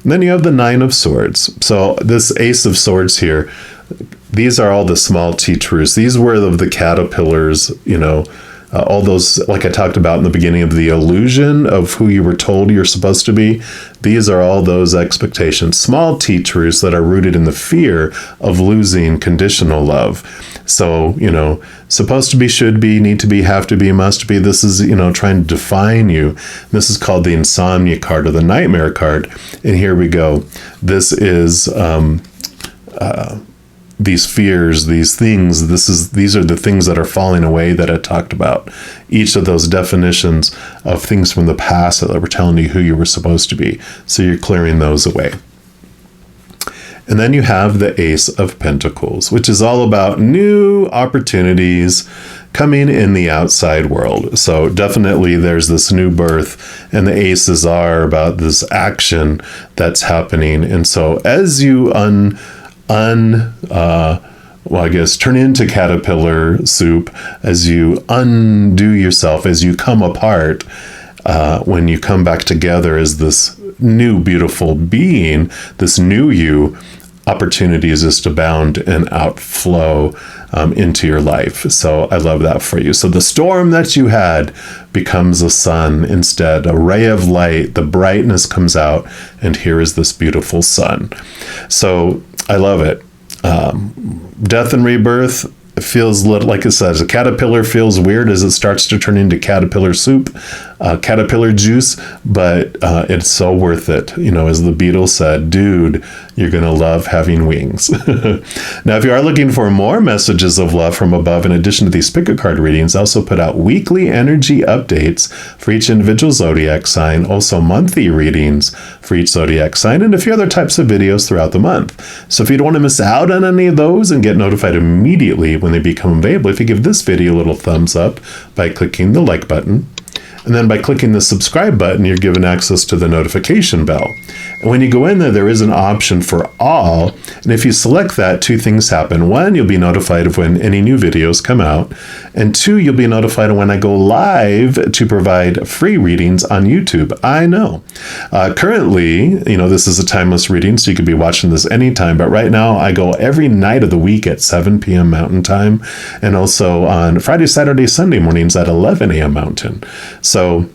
And then you have the Nine of Swords. So this Ace of Swords here, these are all the small T truths. These were the caterpillars, all those, like I talked about in the beginning, of the illusion of who you were told you're supposed to be. These are all those expectations, small T truths that are rooted in the fear of losing conditional love. So, supposed to be, should be, need to be, have to be, must be. This is, trying to define you. This is called the insomnia card, or the nightmare card. And here we go. This is, these fears, these things, these are the things that are falling away that I talked about. Each of those definitions of things from the past that were telling you who you were supposed to be. So you're clearing those away. And then you have the Ace of Pentacles, which is all about new opportunities coming in the outside world. So definitely there's this new birth, and the aces are about this action that's happening. And so as you turn into caterpillar soup, as you undo yourself, as you come apart, when you come back together as this new beautiful being, this new you, opportunities just abound and outflow into your life. So I love that for you. So the storm that you had becomes a sun instead, a ray of light, the brightness comes out, and here is this beautiful sun. So I love it. Death and rebirth, it feels like it says, a caterpillar feels weird as it starts to turn into caterpillar soup, caterpillar juice, but it's so worth it. As the Beatles said, dude, you're going to love having wings. Now, if you are looking for more messages of love from above, in addition to these pick a card readings, I also put out weekly energy updates for each individual zodiac sign, also monthly readings for each zodiac sign, and a few other types of videos throughout the month. So if you don't want to miss out on any of those and get notified immediately when they become available, if you give this video a little thumbs up by clicking the like button, And then by clicking the subscribe button, you're given access to the notification bell. And when you go in there, there is an option for all. And if you select that, two things happen. One, you'll be notified of when any new videos come out. And two, you'll be notified when I go live to provide free readings on YouTube. I know. Currently, this is a timeless reading, so you could be watching this anytime. But right now, I go every night of the week at 7 p.m. Mountain Time, and also on Friday, Saturday, Sunday mornings at 11 a.m. Mountain. So,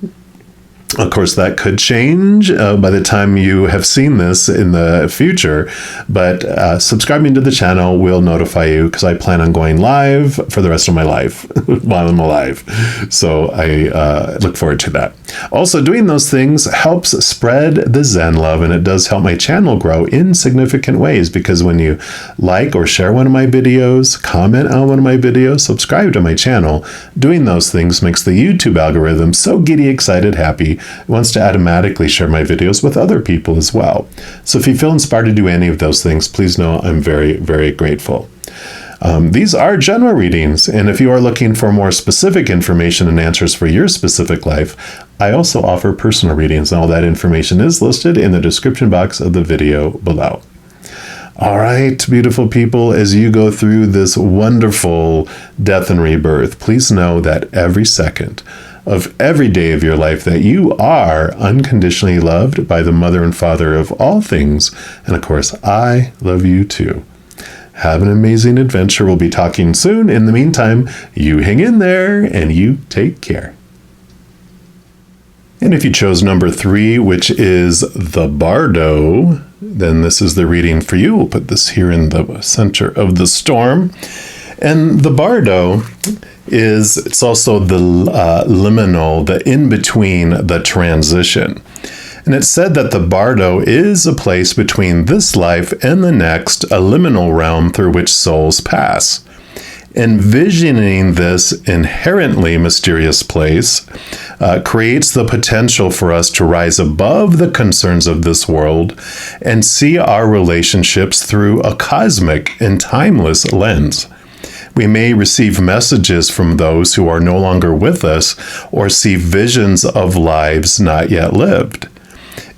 of course, that could change by the time you have seen this in the future, but subscribing to the channel will notify you, because I plan on going live for the rest of my life while I'm alive. So I look forward to that. Also, doing those things helps spread the Zen love, and it does help my channel grow in significant ways, because when you like or share one of my videos, comment on one of my videos, subscribe to my channel, doing those things makes the YouTube algorithm so giddy, excited, happy, it wants to automatically share my videos with other people as well. So if you feel inspired to do any of those things, please know I'm very, very grateful. These are general readings, and if you are looking for more specific information and answers for your specific life, I also offer personal readings, and all that information is listed in the description box of the video below. All right, beautiful people, as you go through this wonderful death and rebirth, please know that every second of every day of your life that you are unconditionally loved by the Mother and Father of all things. And of course, I love you too. Have an amazing adventure. We'll be talking soon. In the meantime, you hang in there and you take care. And if you chose number 3, which is the Bardo, then this is the reading for you. We'll put this here in the center of the storm. And the Bardo it's also the liminal, the in-between, the transition. And it's said that the Bardo is a place between this life and the next, a liminal realm through which souls pass. Envisioning this inherently mysterious place creates the potential for us to rise above the concerns of this world and see our relationships through a cosmic and timeless lens. We may receive messages from those who are no longer with us, or see visions of lives not yet lived.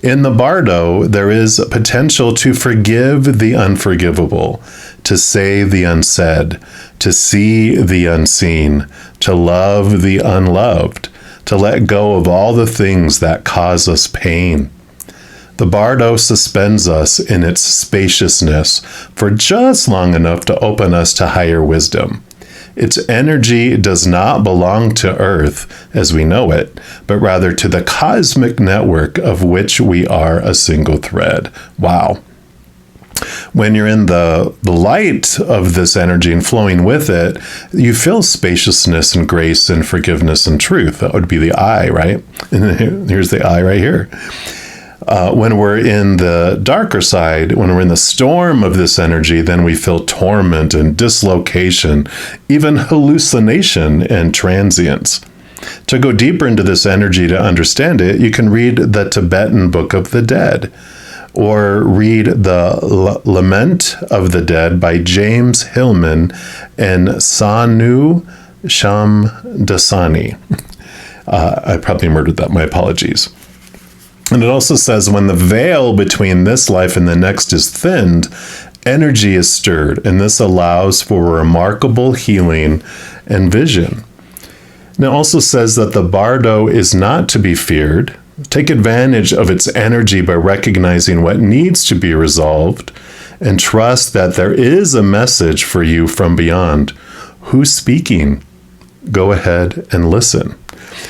In the Bardo, there is potential to forgive the unforgivable, to say the unsaid, to see the unseen, to love the unloved, to let go of all the things that cause us pain. The Bardo suspends us in its spaciousness for just long enough to open us to higher wisdom. Its energy does not belong to Earth as we know it, but rather to the cosmic network of which we are a single thread. Wow. When you're in the light of this energy and flowing with it, you feel spaciousness and grace and forgiveness and truth. That would be the I, right? And here's the I right here. When we're in the darker side, when we're in the storm of this energy, then we feel torment and dislocation, even hallucination and transience. To go deeper into this energy to understand it, you can read the Tibetan Book of the Dead, or read the Lament of the Dead by James Hillman and Sanu Shamdasani. I probably murdered that. My apologies. And it also says, when the veil between this life and the next is thinned, energy is stirred, and this allows for remarkable healing and vision. And it also says that the Bardo is not to be feared. Take advantage of its energy by recognizing what needs to be resolved, and trust that there is a message for you from beyond. Who's speaking? Go ahead and listen.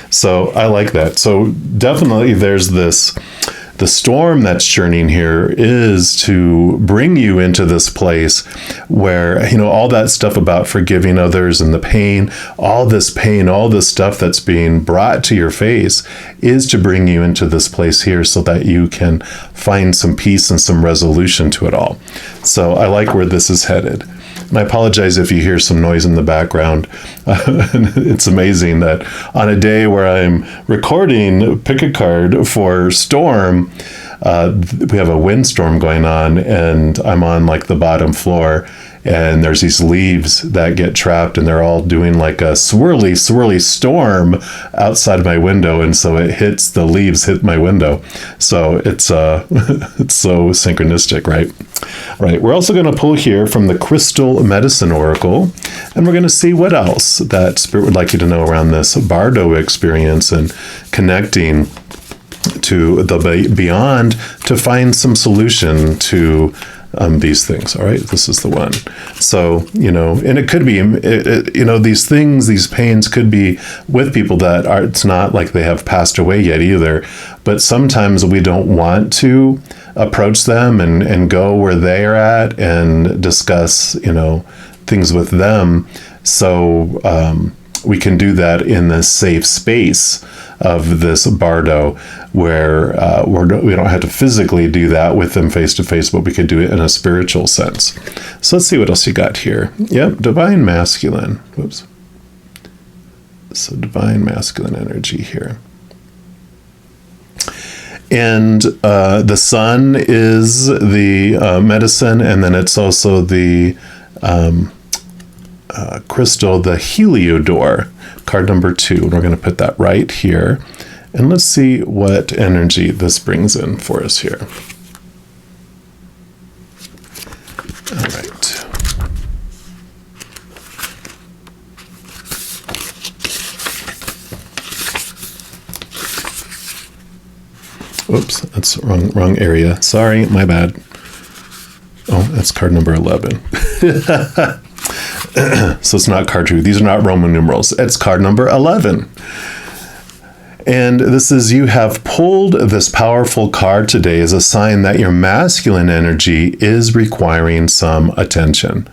So I like that. So definitely there's the storm that's churning here is to bring you into this place where, all that stuff about forgiving others and the pain, all this stuff that's being brought to your face is to bring you into this place here so that you can find some peace and some resolution to it all. So I like where this is headed. And I apologize if you hear some noise in the background. It's amazing that on a day where I'm recording Pick a Card for Storm, we have a windstorm going on, and I'm on the bottom floor, and there's these leaves that get trapped, and they're all doing like a swirly storm outside my window, and so it hits the leaves hit my window. So it's it's so synchronistic, right? All right, we're also going to pull here from the Crystal Medicine Oracle, and we're going to see what else that Spirit would like you to know around this Bardo experience and connecting to the beyond to find some solution to these things. All right, this is the one. So, and it could be, these things, these pains could be with people that are, it's not like they have passed away yet either, but sometimes we don't want to approach them and go where they are at and discuss, things with them. So we can do that in the safe space of this Bardo, where we don't have to physically do that with them face to face, but we could do it in a spiritual sense. So let's see what else you got here. Yep, divine masculine. Whoops. So divine masculine energy here. And the sun is the medicine, and then it's also the crystal, the Heliodor, card number 2. And we're going to put that right here. And let's see what energy this brings in for us here. All right. Oops, that's wrong area. Sorry, my bad. Oh, that's card number 11. So it's not card 2. These are not Roman numerals. It's card number 11. And this is, you have pulled this powerful card today as a sign that your masculine energy is requiring some attention.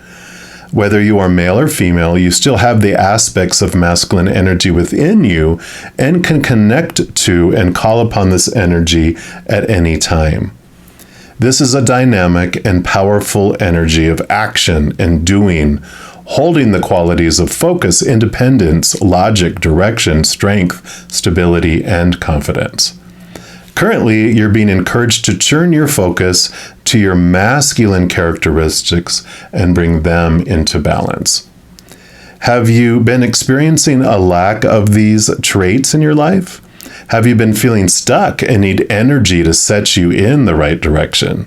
Whether you are male or female, you still have the aspects of masculine energy within you and can connect to and call upon this energy at any time. This is a dynamic and powerful energy of action and doing, holding the qualities of focus, independence, logic, direction, strength, stability, and confidence. Currently, you're being encouraged to turn your focus to your masculine characteristics and bring them into balance. Have you been experiencing a lack of these traits in your life? Have you been feeling stuck and need energy to set you in the right direction?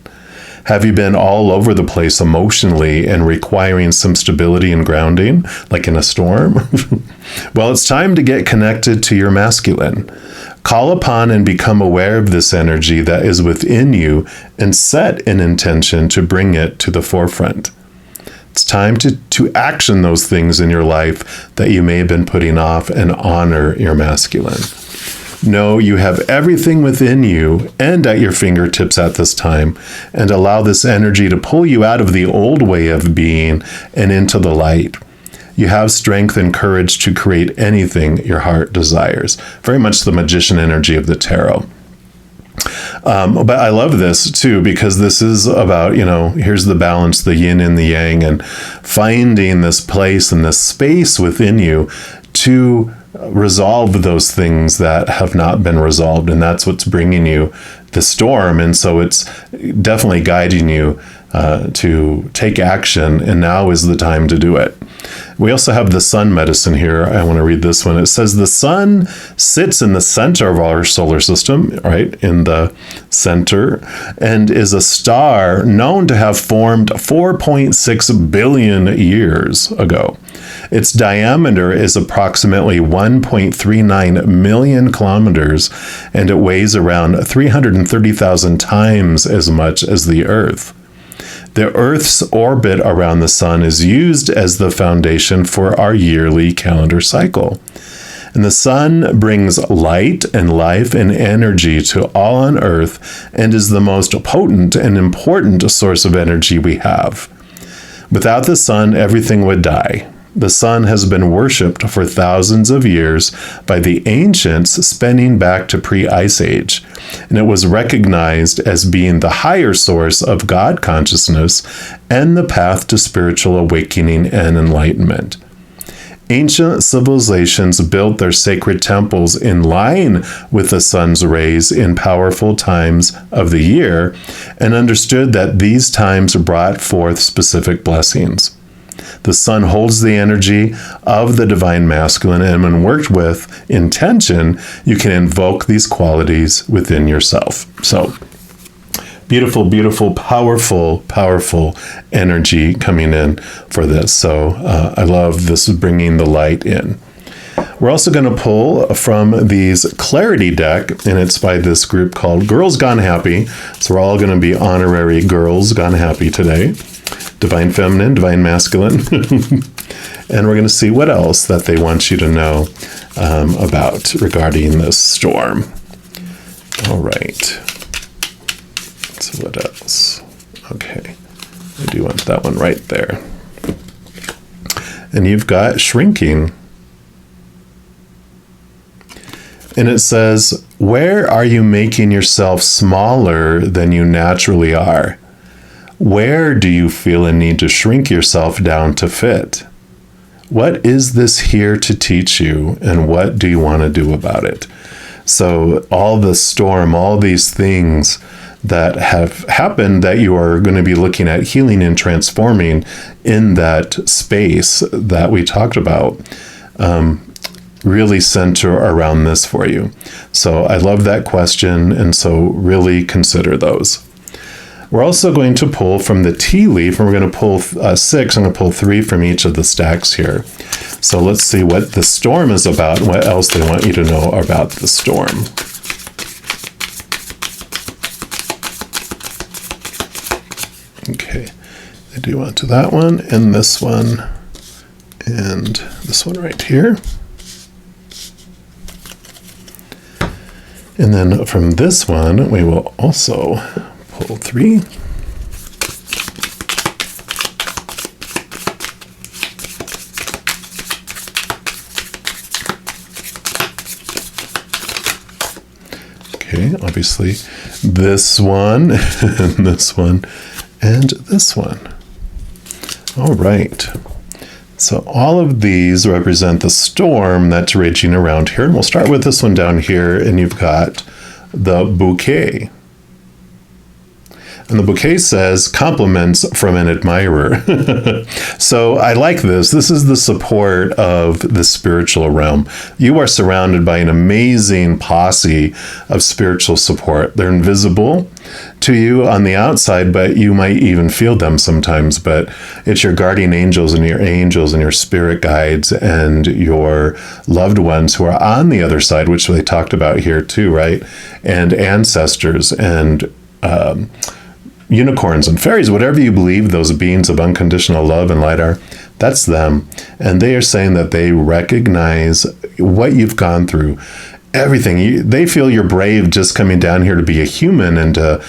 Have you been all over the place emotionally and requiring some stability and grounding, like in a storm? Well, it's time to get connected to your masculine. Call upon and become aware of this energy that is within you and set an intention to bring it to the forefront. It's time to action those things in your life that you may have been putting off and honor your masculine. Know you have everything within you and at your fingertips at this time, and allow this energy to pull you out of the old way of being and into the light. You have strength and courage to create anything your heart desires. Very much the magician energy of the tarot. But I love this too, because this is about, here's the balance, the yin and the yang, and finding this place and this space within you to resolve those things that have not been resolved. And that's what's bringing you the storm. And so it's definitely guiding you to take action. And now is the time to do it. We also have the sun medicine here. I want to read this one. It says the sun sits in the center of our solar system, right? In the center, and is a star known to have formed 4.6 billion years ago. Its diameter is approximately 1.39 million kilometers, and it weighs around 330,000 times as much as the Earth. The Earth's orbit around the sun is used as the foundation for our yearly calendar cycle. And the sun brings light and life and energy to all on Earth and is the most potent and important source of energy we have. Without the sun, everything would die. The sun has been worshipped for thousands of years by the ancients, spanning back to pre-Ice Age, and it was recognized as being the higher source of God consciousness and the path to spiritual awakening and enlightenment. Ancient civilizations built their sacred temples in line with the sun's rays in powerful times of the year and understood that these times brought forth specific blessings. The sun holds the energy of the divine masculine, and when worked with intention, you can invoke these qualities within yourself. So, beautiful, beautiful, powerful, powerful energy coming in for this. So I love this bringing the light in. We're also going to pull from these Clarity deck, and it's by this group called Girls Gone Happy. So we're all going to be honorary Girls Gone Happy today. Divine Feminine, Divine Masculine. And we're going to see what else that they want you to know about regarding this storm. All right. So what else? Okay, I do want that one right there. And you've got shrinking. And it says, where are you making yourself smaller than you naturally are? Where do you feel a need to shrink yourself down to fit? What is this here to teach you, and what do you want to do about it? So all the storm, all these things that have happened that you are going to be looking at healing and transforming in that space that we talked about, really center around this for you. So I love that question, and so really consider those. We're also going to pull from the tea leaf, and we're going to pull 6. I'm going to pull 3 from each of the stacks here. So let's see what the storm is about and what else they want you to know about the storm. Okay, I do want to that one, and this one right here. And then from this one, we will also pull 3. Okay, obviously this one, and this one, and this one. All right. So all of these represent the storm that's raging around here. And we'll start with this one down here, and you've got the bouquet. And the bouquet says, compliments from an admirer. So I like this. This is the support of the spiritual realm. You are surrounded by an amazing posse of spiritual support. They're invisible to you on the outside, but you might even feel them sometimes. But it's your guardian angels and your spirit guides and your loved ones who are on the other side, which they talked about here too, right? And ancestors and unicorns and fairies, whatever you believe those beings of unconditional love and light are, that's them. And they are saying that they recognize what you've gone through, everything. They feel you're brave just coming down here to be a human and to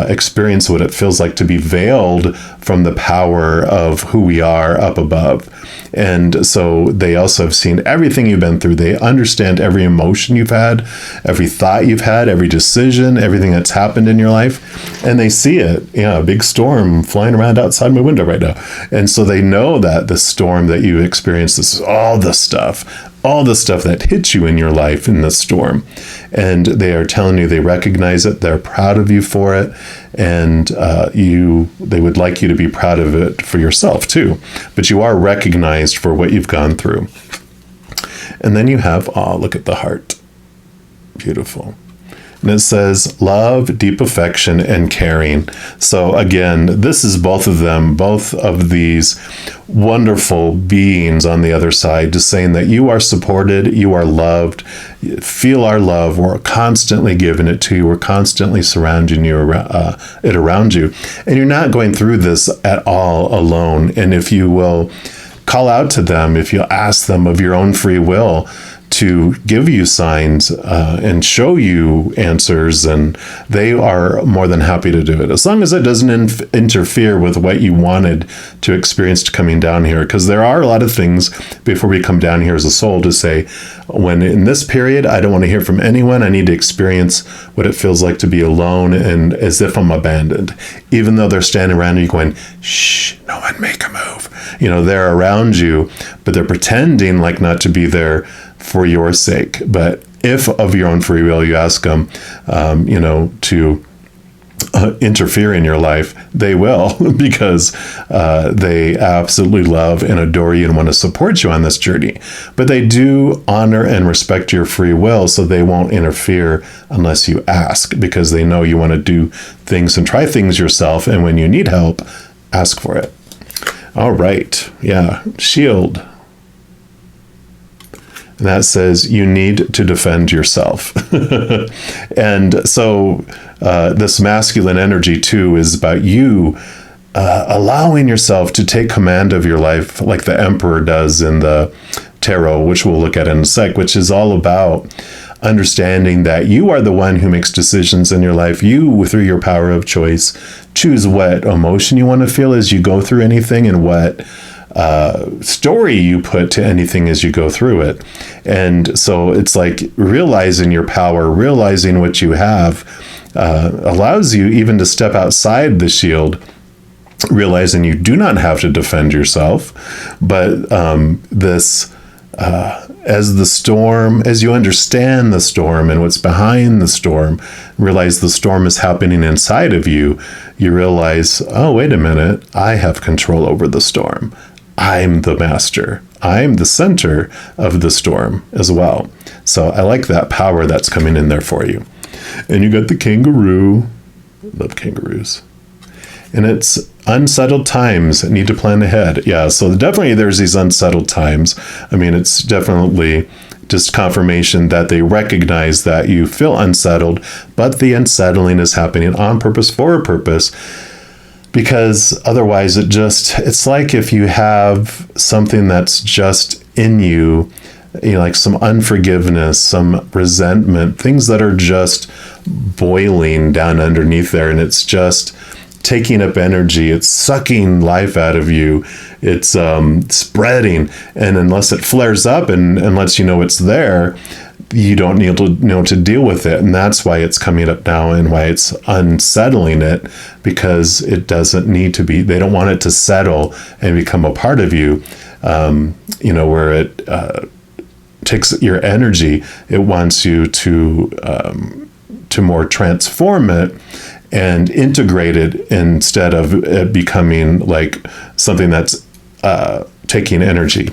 experience what it feels like to be veiled from the power of who we are up above. And so they also have seen everything you've been through. They understand every emotion you've had, every thought you've had, every decision, everything that's happened in your life. And they see it. Yeah, a big storm flying around outside my window right now. And so they know that the storm that you experienced, this is all the stuff that hits you in your life in the storm. And they are telling you they recognize it, they're proud of you for it, and they would like you to be proud of it for yourself too. But you are recognized for what you've gone through. And then you have, look at the heart. Beautiful. And it says love, deep affection, and caring. So again, this is both of these wonderful beings on the other side, just saying that you are supported, you are loved, feel our love, we're constantly giving it to you, we're constantly surrounding you around you. And you're not going through this at all alone. And if you will call out to them, if you ask them of your own free will to give you signs and show you answers, and they are more than happy to do it, as long as it doesn't interfere with what you wanted to experience coming down here. Because there are a lot of things before we come down here as a soul to say, when in this period, I don't want to hear from anyone. I need to experience what it feels like to be alone and as if I'm abandoned, even though they're standing around you going, shh, no one make a move. They're around you, but they're pretending like not to be there for your sake. But if of your own free will you ask them, to interfere in your life, they will, because they absolutely love and adore you and want to support you on this journey. But they do honor and respect your free will, so they won't interfere unless you ask, because they know you want to do things and try things yourself. And when you need help, ask for it. All right. Yeah. Shield. And that says you need to defend yourself. And so this masculine energy too is about you allowing yourself to take command of your life, like the Emperor does in the tarot, which we'll look at in a sec, which is all about understanding that you are the one who makes decisions in your life. You, through your power of choice, choose what emotion you want to feel as you go through anything, and what story you put to anything as you go through it. And so it's like realizing your power, realizing what you have, allows you even to step outside the shield, realizing you do not have to defend yourself, but as the storm, as you understand the storm and what's behind the storm, realize the storm is happening inside of you, you realize, oh, wait a minute, I have control over the storm. I'm the master. I'm the center of the storm as well. So I like that power that's coming in there for you. And you got the kangaroo. Love kangaroos. And it's unsettled times, need to plan ahead. Yeah, so definitely there's these unsettled times. I mean, it's definitely just confirmation that they recognize that you feel unsettled, but the unsettling is happening on purpose, for a purpose, because otherwise it's like if you have something that's just in you, like some unforgiveness, some resentment, things that are just boiling down underneath there, and it's just taking up energy, it's sucking life out of you, it's spreading, and unless it flares up and lets you know it's there, you don't need to know to deal with it. And that's why it's coming up now, and why it's unsettling it, because it doesn't need to be. They don't want it to settle and become a part of you, where it takes your energy. It wants you to more transform it and integrate it, instead of it becoming like something that's taking energy.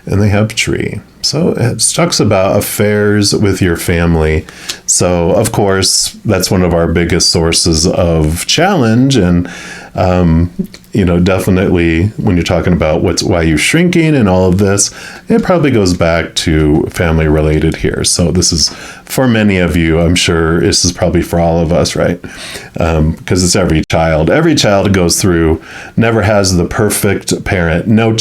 And they have tree. So it talks about affairs with your family. So, of course, that's one of our biggest sources of challenge. And, definitely when you're talking about why you're shrinking and all of this, it probably goes back to family related here. So this is for many of you. I'm sure this is probably for all of us, right? Because it's every child. Every child goes through, never has the perfect parent. No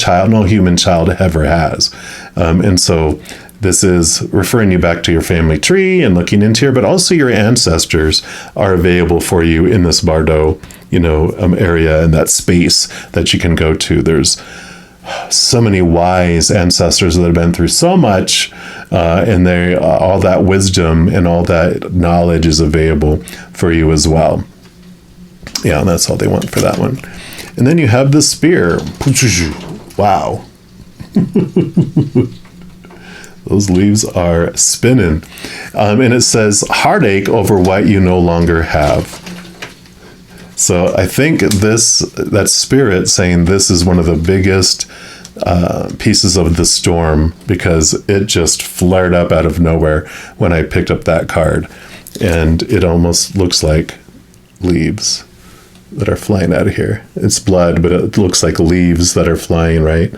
human child ever has. And so this is referring you back to your family tree and looking into here, but also your ancestors are available for you in this Bardo, area, and that space that you can go to. There's so many wise ancestors that have been through so much, and they all that wisdom and all that knowledge is available for you as well. Yeah, and that's all they want for that one. And then you have the spear. Wow. Those leaves are spinning. And it says, heartache over what you no longer have. So I think that spirit saying this is one of the biggest pieces of the storm, because it just flared up out of nowhere when I picked up that card. And it almost looks like leaves that are flying out of here. It's blood, but it looks like leaves that are flying, right?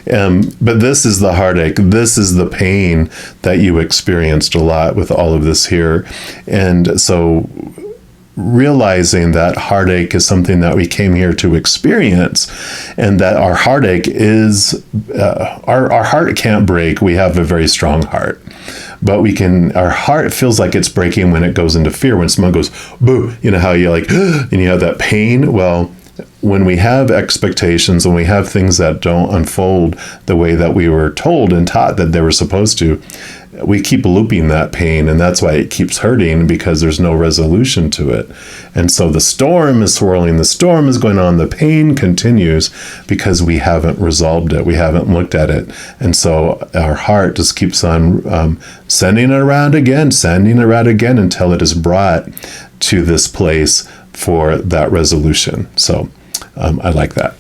But this is the heartache. This is the pain that you experienced a lot with all of this here. And so realizing that heartache is something that we came here to experience, and that our heartache is, our heart can't break. We have a very strong heart. But our heart feels like it's breaking when it goes into fear, when someone goes, boo, you know how you like, and you have that pain. Well, when we have expectations, when we have things that don't unfold the way that we were told and taught that they were supposed to, we keep looping that pain, and that's why it keeps hurting, because there's no resolution to it. And so the storm is swirling, the storm is going on, the pain continues because we haven't resolved it, we haven't looked at it. And so our heart just keeps on sending it around again until it is brought to this place for that resolution. So I like that.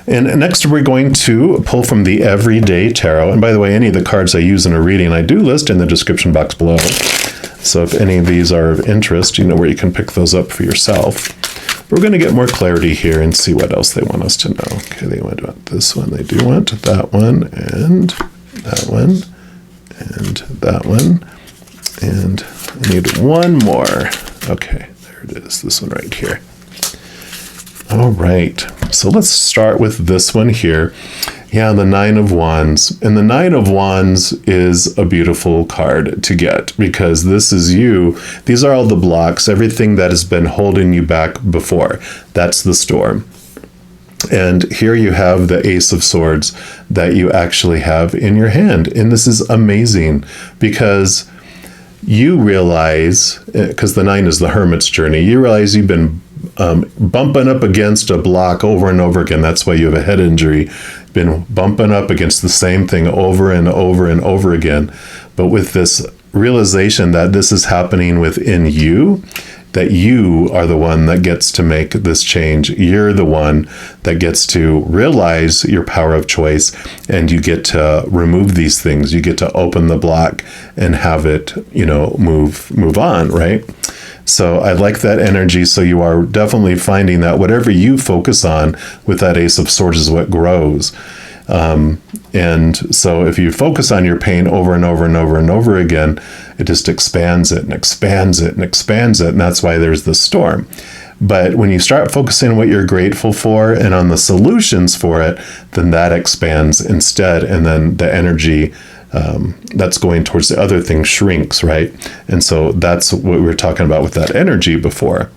And next we're going to pull from the Everyday Tarot. And by the way, any of the cards I use in a reading, I do list in the description box below. So if any of these are of interest, you know where you can pick those up for yourself. We're going to get more clarity here and see what else they want us to know. Okay, they want this one. They do want that one, and that one, and that one. And I need one more. Okay, there it is. This one right here. All right, so let's start with this one here. Yeah, the Nine of Wands. And the Nine of Wands is a beautiful card to get, because this is you. These are all the blocks, everything that has been holding you back before. That's the storm. And here you have the Ace of Swords that you actually have in your hand. And this is amazing, because you realize, because the 9 is the Hermit's journey, you realize you've been bumping up against a block over and over again. That's why you have a head injury. Been bumping up against the same thing over and over and over again. But with this realization that this is happening within you, that you are the one that gets to make this change. You're the one that gets to realize your power of choice, and you get to remove these things. You get to open the block and have it, move on, right? So I like that energy. So you are definitely finding that whatever you focus on with that Ace of Swords is what grows. And so if you focus on your pain over and over and over and over again, it just expands it and expands it and expands it. And that's why there's the storm. But when you start focusing on what you're grateful for and on the solutions for it, then that expands instead. And then the energy that's going towards the other thing shrinks, right? And so that's what we were talking about with that energy before.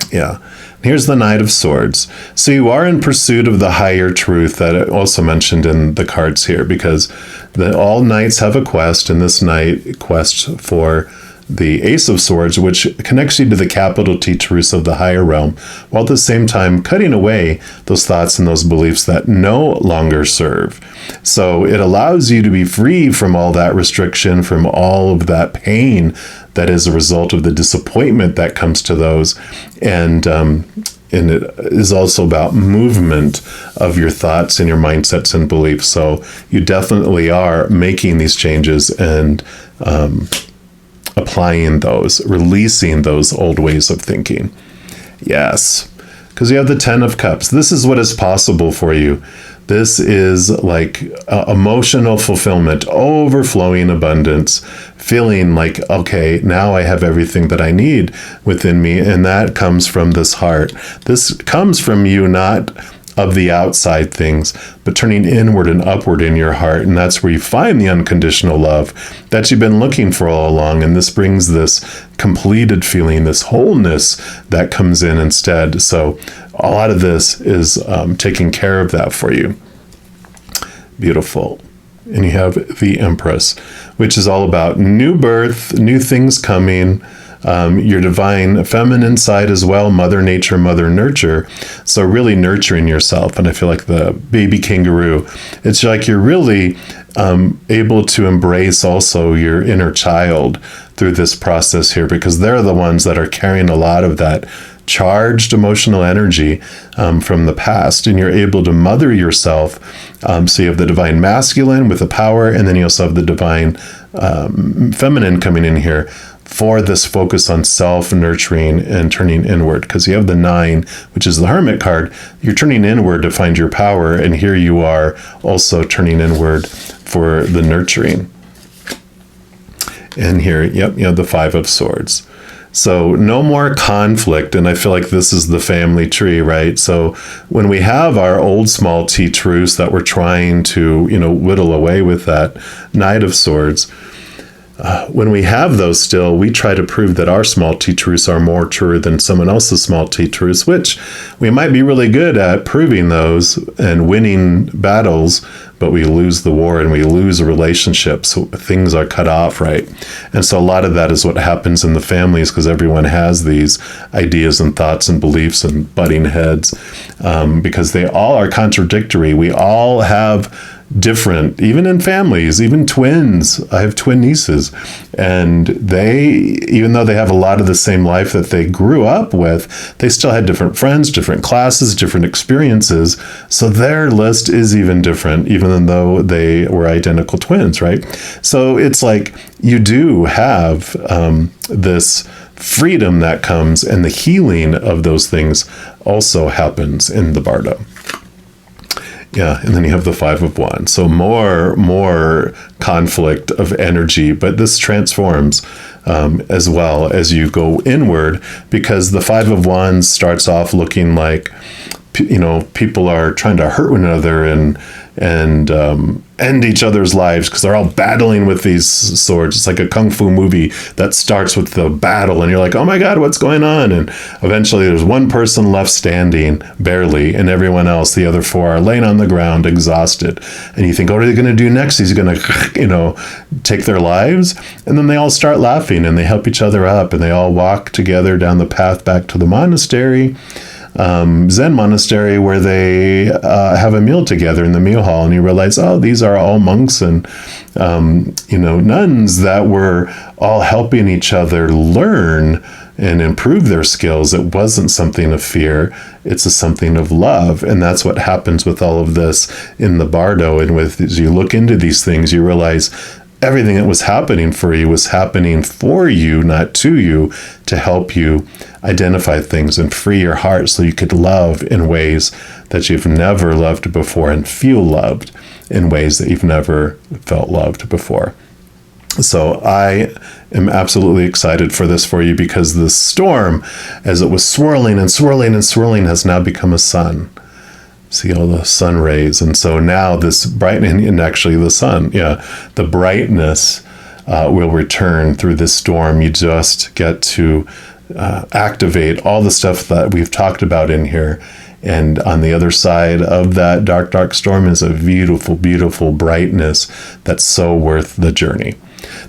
Yeah. Here's the Knight of Swords. So you are in pursuit of the higher truth that I also mentioned in the cards here, because all knights have a quest, and this knight quests for the Ace of Swords, which connects you to the capital T truths of the higher realm, while at the same time cutting away those thoughts and those beliefs that no longer serve. So it allows you to be free from all that restriction, from all of that pain that is a result of the disappointment that comes to those. And it is also about movement of your thoughts and your mindsets and beliefs. So you definitely are making these changes and applying those, releasing those old ways of thinking. Yes, because you have the 10 of Cups. This is what is possible for you. This is like emotional fulfillment, overflowing abundance, feeling like, okay, now I have everything that I need within me. And that comes from this heart. This comes from you, not of the outside things, but turning inward and upward in your heart. And that's where you find the unconditional love that you've been looking for all along. And this brings this completed feeling, this wholeness that comes in instead. So a lot of this is taking care of that for you. Beautiful. And you have the Empress, which is all about new birth, new things coming, your divine feminine side as well, Mother Nature, Mother Nurture. So really nurturing yourself. And I feel like the baby kangaroo, it's like you're really able to embrace also your inner child through this process here, because they're the ones that are carrying a lot of that charged emotional energy from the past, and you're able to mother yourself. So you have the divine masculine with the power, and then you also have the divine feminine coming in here for this focus on self-nurturing and turning inward. Because you have the 9, which is the Hermit card. You're turning inward to find your power, and here you are also turning inward for the nurturing. And here, yep, you have the 5 of Swords. So no more conflict. And I feel like this is the family tree, right? So when we have our old small t truths that we're trying to, whittle away with that Knight of Swords, when we have those still, we try to prove that our small t truths are more true than someone else's small t truths, which we might be really good at proving those and winning battles, but we lose the war and we lose a relationship. So things are cut off, right? And so a lot of that is what happens in the families, because everyone has these ideas and thoughts and beliefs and butting heads, because they all are contradictory. We all have different, even in families, even twins. I have twin nieces, and they, even though they have a lot of the same life that they grew up with, they still had different friends, different classes, different experiences. So their list is even different, even though they were identical twins, right? So it's like you do have this freedom that comes, and the healing of those things also happens in the Bardo. Yeah, and then you have the Five of Wands. So more conflict of energy, but this transforms as well as you go inward, because the Five of Wands starts off looking like, people are trying to hurt one another and end each other's lives because they're all battling with these swords. It's like a kung fu movie that starts with the battle, and you're like, oh my God, what's going on? And eventually there's one person left standing, barely, and everyone else, the other four, are laying on the ground, exhausted. And you think, what are they going to do next? He's going to, take their lives? And then they all start laughing, and they help each other up, and they all walk together down the path back to the monastery. Zen monastery, where they have a meal together in the meal hall, and you realize, oh, these are all monks and nuns that were all helping each other learn and improve their skills. It wasn't something of fear, it's something of love. And that's what happens with all of this in the Bardo. And as you look into these things, you realize everything that was happening for you was happening for you, not to you, to help you identify things and free your heart so you could love in ways that you've never loved before, and feel loved in ways that you've never felt loved before. So I am absolutely excited for this for you, because the storm, as it was swirling and swirling and swirling, has now become a sun. See all the sun rays. And so now this brightening, and actually the sun, the brightness will return through this storm. You just get to activate all the stuff that we've talked about in here. And on the other side of that dark, dark storm is a beautiful, beautiful brightness that's so worth the journey.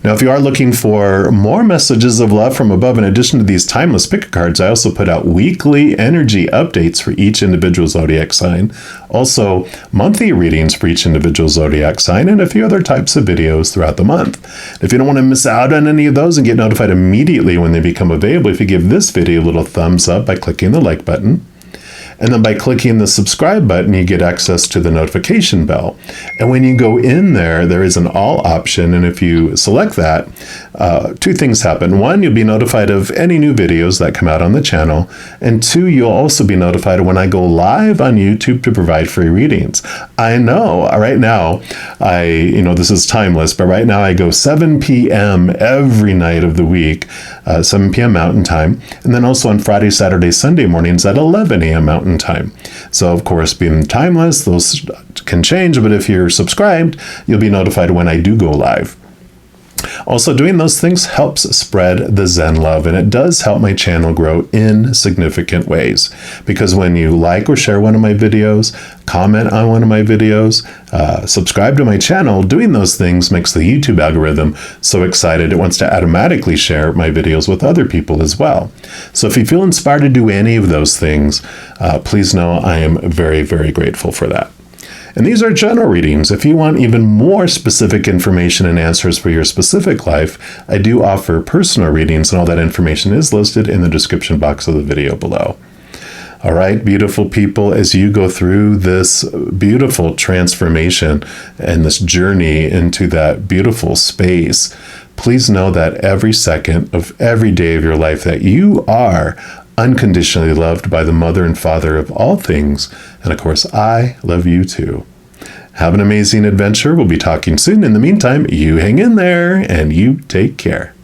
Now, if you are looking for more messages of love from above, in addition to these timeless pick cards, I also put out weekly energy updates for each individual zodiac sign, also monthly readings for each individual zodiac sign, and a few other types of videos throughout the month. If you don't want to miss out on any of those and get notified immediately when they become available, if you give this video a little thumbs up by clicking the like button, and then by clicking the subscribe button, you get access to the notification bell. And when you go in there, there is an all option. And if you select that, two things happen. One, you'll be notified of any new videos that come out on the channel. And two, you'll also be notified when I go live on YouTube to provide free readings. I know right now, this is timeless, but right now I go 7 p.m. every night of the week, 7 p.m. Mountain Time. And then also on Friday, Saturday, Sunday mornings at 11 a.m. Mountain Time. So of course, being timeless, those can change, but if you're subscribed, you'll be notified when I do go live. Also, doing those things helps spread the Zen love, and it does help my channel grow in significant ways. Because when you like or share one of my videos, comment on one of my videos, subscribe to my channel, doing those things makes the YouTube algorithm so excited it wants to automatically share my videos with other people as well. So if you feel inspired to do any of those things, please know I am very, very grateful for that. And these are general readings. If you want even more specific information and answers for your specific life, I do offer personal readings, and all that information is listed in the description box of the video below. All right, beautiful people, as you go through this beautiful transformation and this journey into that beautiful space, please know that every second of every day of your life that you are unconditionally loved by the Mother and Father of all things. And of course, I love you too. Have an amazing adventure. We'll be talking soon. In the meantime, you hang in there and you take care.